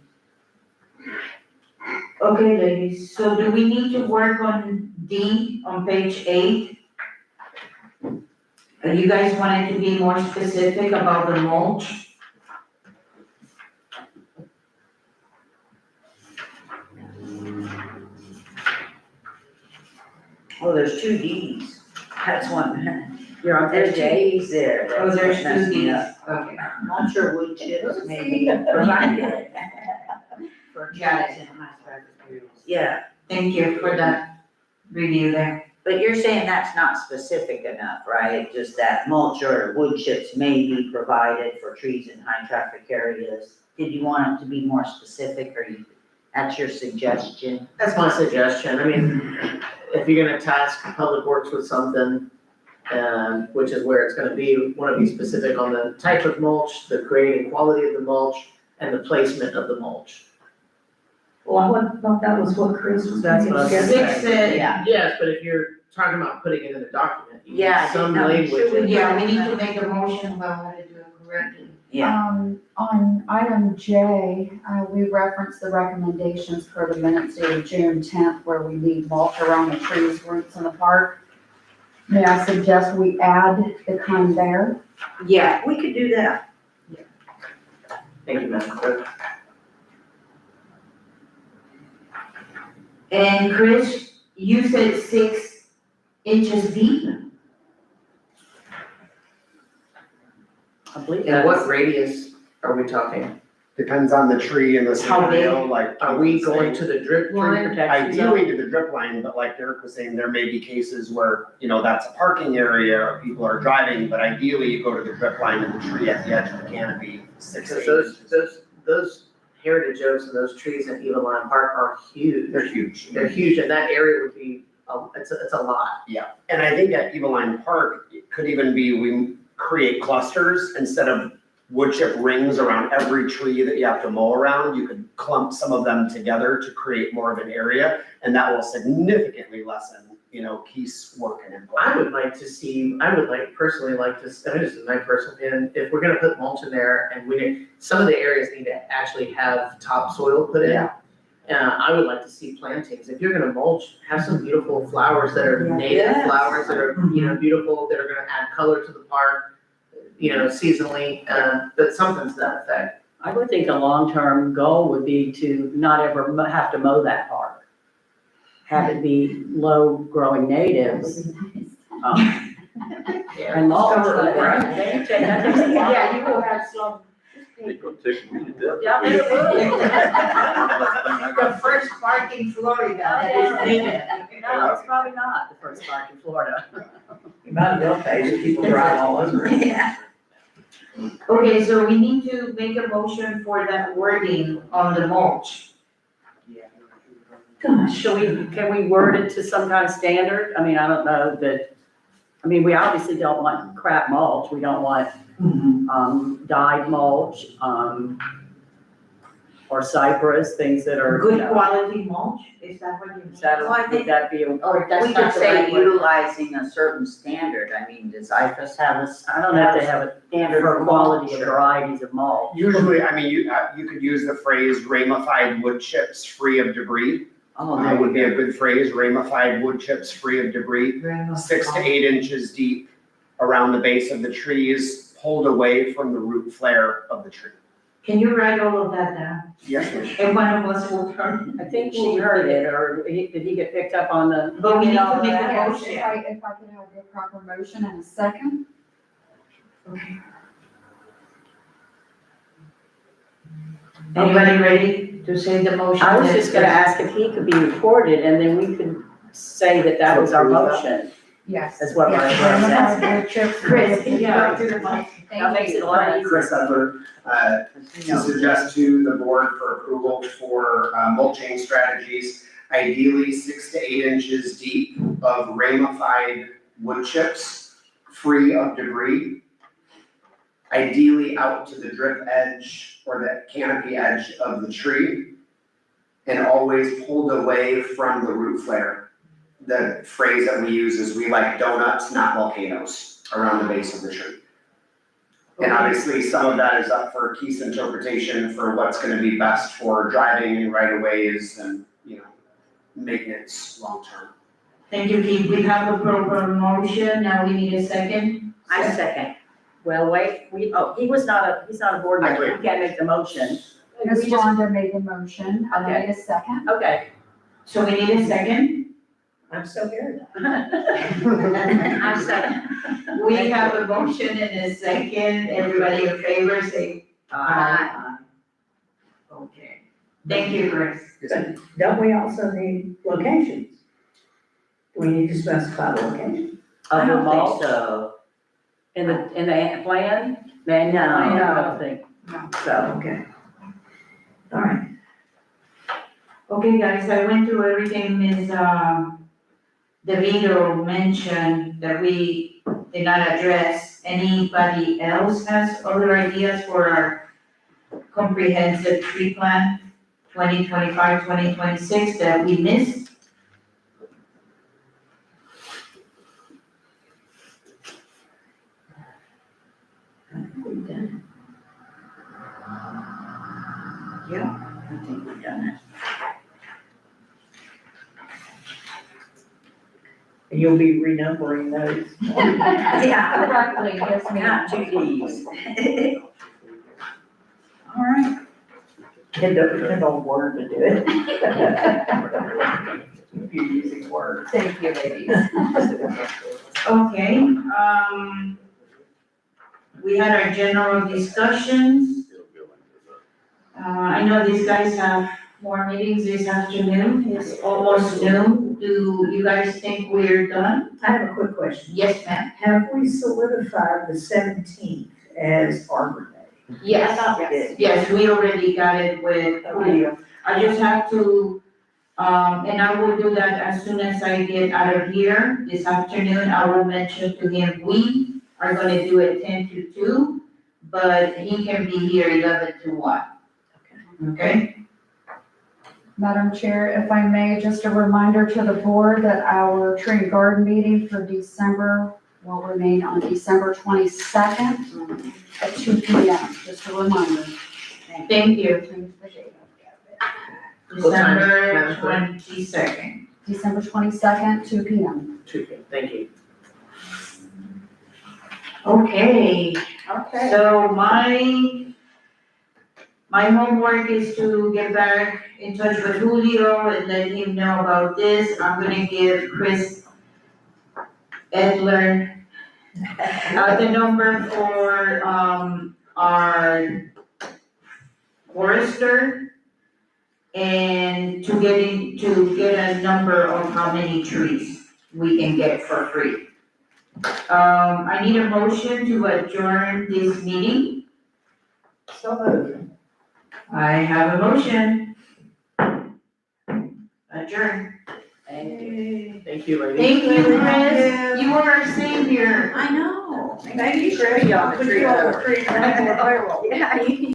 Okay, ladies, so do we need to work on D on page 8? You guys wanted to be more specific about the mulch? Oh, there's two Ds. That's one. You're on There's page eight. Ds there. Oh, That's there's what messed two me Ds, up. okay. Not sure wood chips maybe provided. For Got it. trees and high traffic areas. Yeah, Thank you for that review there. but you're saying that's not specific enough, right? Just that mulch or wood chips may be provided for trees in high traffic areas. Did you want it to be more specific, or that's your suggestion? That's my suggestion. I mean, if you're gonna task Public Works with something, which is where it's gonna be, wanna be specific on the type of mulch, the grade and quality of the mulch, and the placement of the mulch. Well, I thought that was what Chris was. That's what I was gonna say. Six, Yeah. Yes, but if you're talking about putting it in a document, you need Yeah, I some didn't know. language. Should we- yeah, we need to make a motion about how to do it correctly. Yeah, On item J, we referenced the recommendations per the minutes dated June 10th, where we need mulch around the trees, roots in the park. May I suggest we add the kind there? yeah, we could do that. Thank you, Madam Clerk. And Chris, you said 6 inches deep? I believe And what that's, radius are we talking? Depends on the tree and the How big? scenario, like. Are we going to the drip tree line? protection zone. Ideally to the drip line, but like Derek was saying, there may be cases where, you know, that's a parking area, or people are driving, but ideally you go to the drip line and the tree at the edge of the canopy, 6 to 8 Because inches. those heritage oaks and those trees in Eagle Line Park are huge. They're huge. They're huge, and that area would be, it's a lot. And I think at Eagle Line Park, it could even be, we create clusters instead of wood chip rings around every tree that you have to mow around. You could clump some of them together to create more of an area, and that will significantly lessen, you know, Keith's work and input. I would personally like to, this is my personal opinion, if we're gonna put mulch in there and some of the areas need to actually have topsoil put in. Yeah. I would like to see plantings. If you're gonna mulch, have some beautiful flowers that are native Yes. flowers that are, beautiful, that are gonna add color to the park, seasonally, but something to that effect. I would think a long-term goal would be to not ever have to mow that park. Have it be low-growing natives. And mulch, that takes a lot. Yeah, you will have some. It's gonna tickle me to death. Yeah, but it will. The first park in Florida that is native. No, it's probably not the first park in Florida. You might as well pay the people drive all over it. Yeah. Okay, so we need to make a motion for that wording on the mulch. Gosh, can we word it to some kind of standard? I mean, I don't know that, we obviously don't want crap mulch, we don't want, dyed mulch, or cypress, things that are. Good quality mulch, is that what you mean? Is that, Well, I would think- that be, Or that's We could not the say right word? utilizing a certain standard. I mean, does IFAS have a I don't know if they have a standard for for quality of mulch? varieties of mulch. Usually, I mean, you could use the phrase ramified wood chips free of debris. Oh, That would be a good phrase, ramified wood chips free of debris. 6 to 8 inches deep around the base of the trees, pulled away from the root flare of the tree. Can you write all of that down? Yes, ma'am. And one of us will turn. I think she heard it, or did he get picked up on the? But we need to make a Yes, motion. if I could have the proper motion in a second. Anybody ready to say the motion? I was just gonna ask if he could be recorded, and then we could say that that was our motion. Yes. That's what my Yes, brain says. ramified wood chips. Chris, can you go to the mic? That makes it a lot easier. Chris Edler, to suggest to the board for approval for mulching strategies, ideally 6 to 8 inches deep of ramified wood chips, free of debris. Ideally out to the drip edge or the canopy edge of the tree, and always pulled away from the root flare. The phrase that we use is we like donuts, not volcanoes, around the base of the tree. And obviously, some of that is up for Keith's interpretation for what's gonna be best for driving in right of ways and, maintenance long term. Thank you, Keith. We have a proper motion. Now we need a second. I second. Well, wait, he's not a board member, he can't make the motion. Ms. Rhonda made the motion, I need a second. Okay. So we need a second? I'm still here. I second. We have a motion and a second. Everybody in favor, say aye. Okay. Thank you, Chris. Don't we also need locations? Do we need to specify the location? I don't Mulch. think so. In the plan? Then, No. I don't think. So, okay. All right. Okay, guys, I went through everything Ms. DeVito mentioned that we did not address. Anybody else has other ideas for our comprehensive tree plan 2025-2026 that we missed? We've done I think we've done it. it. You'll be renumbering those. Yeah. Correctly, yes, ma'am. Not two Ds. All right. Depend on word to do it. If you're using words. Thank you, ladies. Okay, we had our general discussions. I know these guys have more meetings this afternoon, it's almost noon. Do you guys think we're done? I have a quick question. Yes, ma'am. Have we solidified the 17th as Arbor Day? Yes, yes, we already got it with, I just have to, and I will do that as soon as I get out of here this afternoon. I will mention to him, we are gonna do it 10 to 2, but he can be here 11 to 1. Okay? Madam Chair, if I may, just a reminder to the board that our tree and garden meeting for December will remain on December 22nd at 2 p.m. Just a reminder. Thank you. Change the date. What time, December Madam Clerk? 22nd. December 22nd, 2 p.m. Thank you. Okay, Okay. so my homework is to get back in touch with Julio and let him know about this. I'm gonna give Chris Edler the number for, our forester and to get a number of how many trees we can get for free. I need a motion to adjourn this meeting. So moved. I have a motion. Adjourn. Thank you. Thank you, ladies. Thank you, Chris. You are our savior. I know. Thank you, Chris. Put you on the tree. Put you on the tree. Yeah, you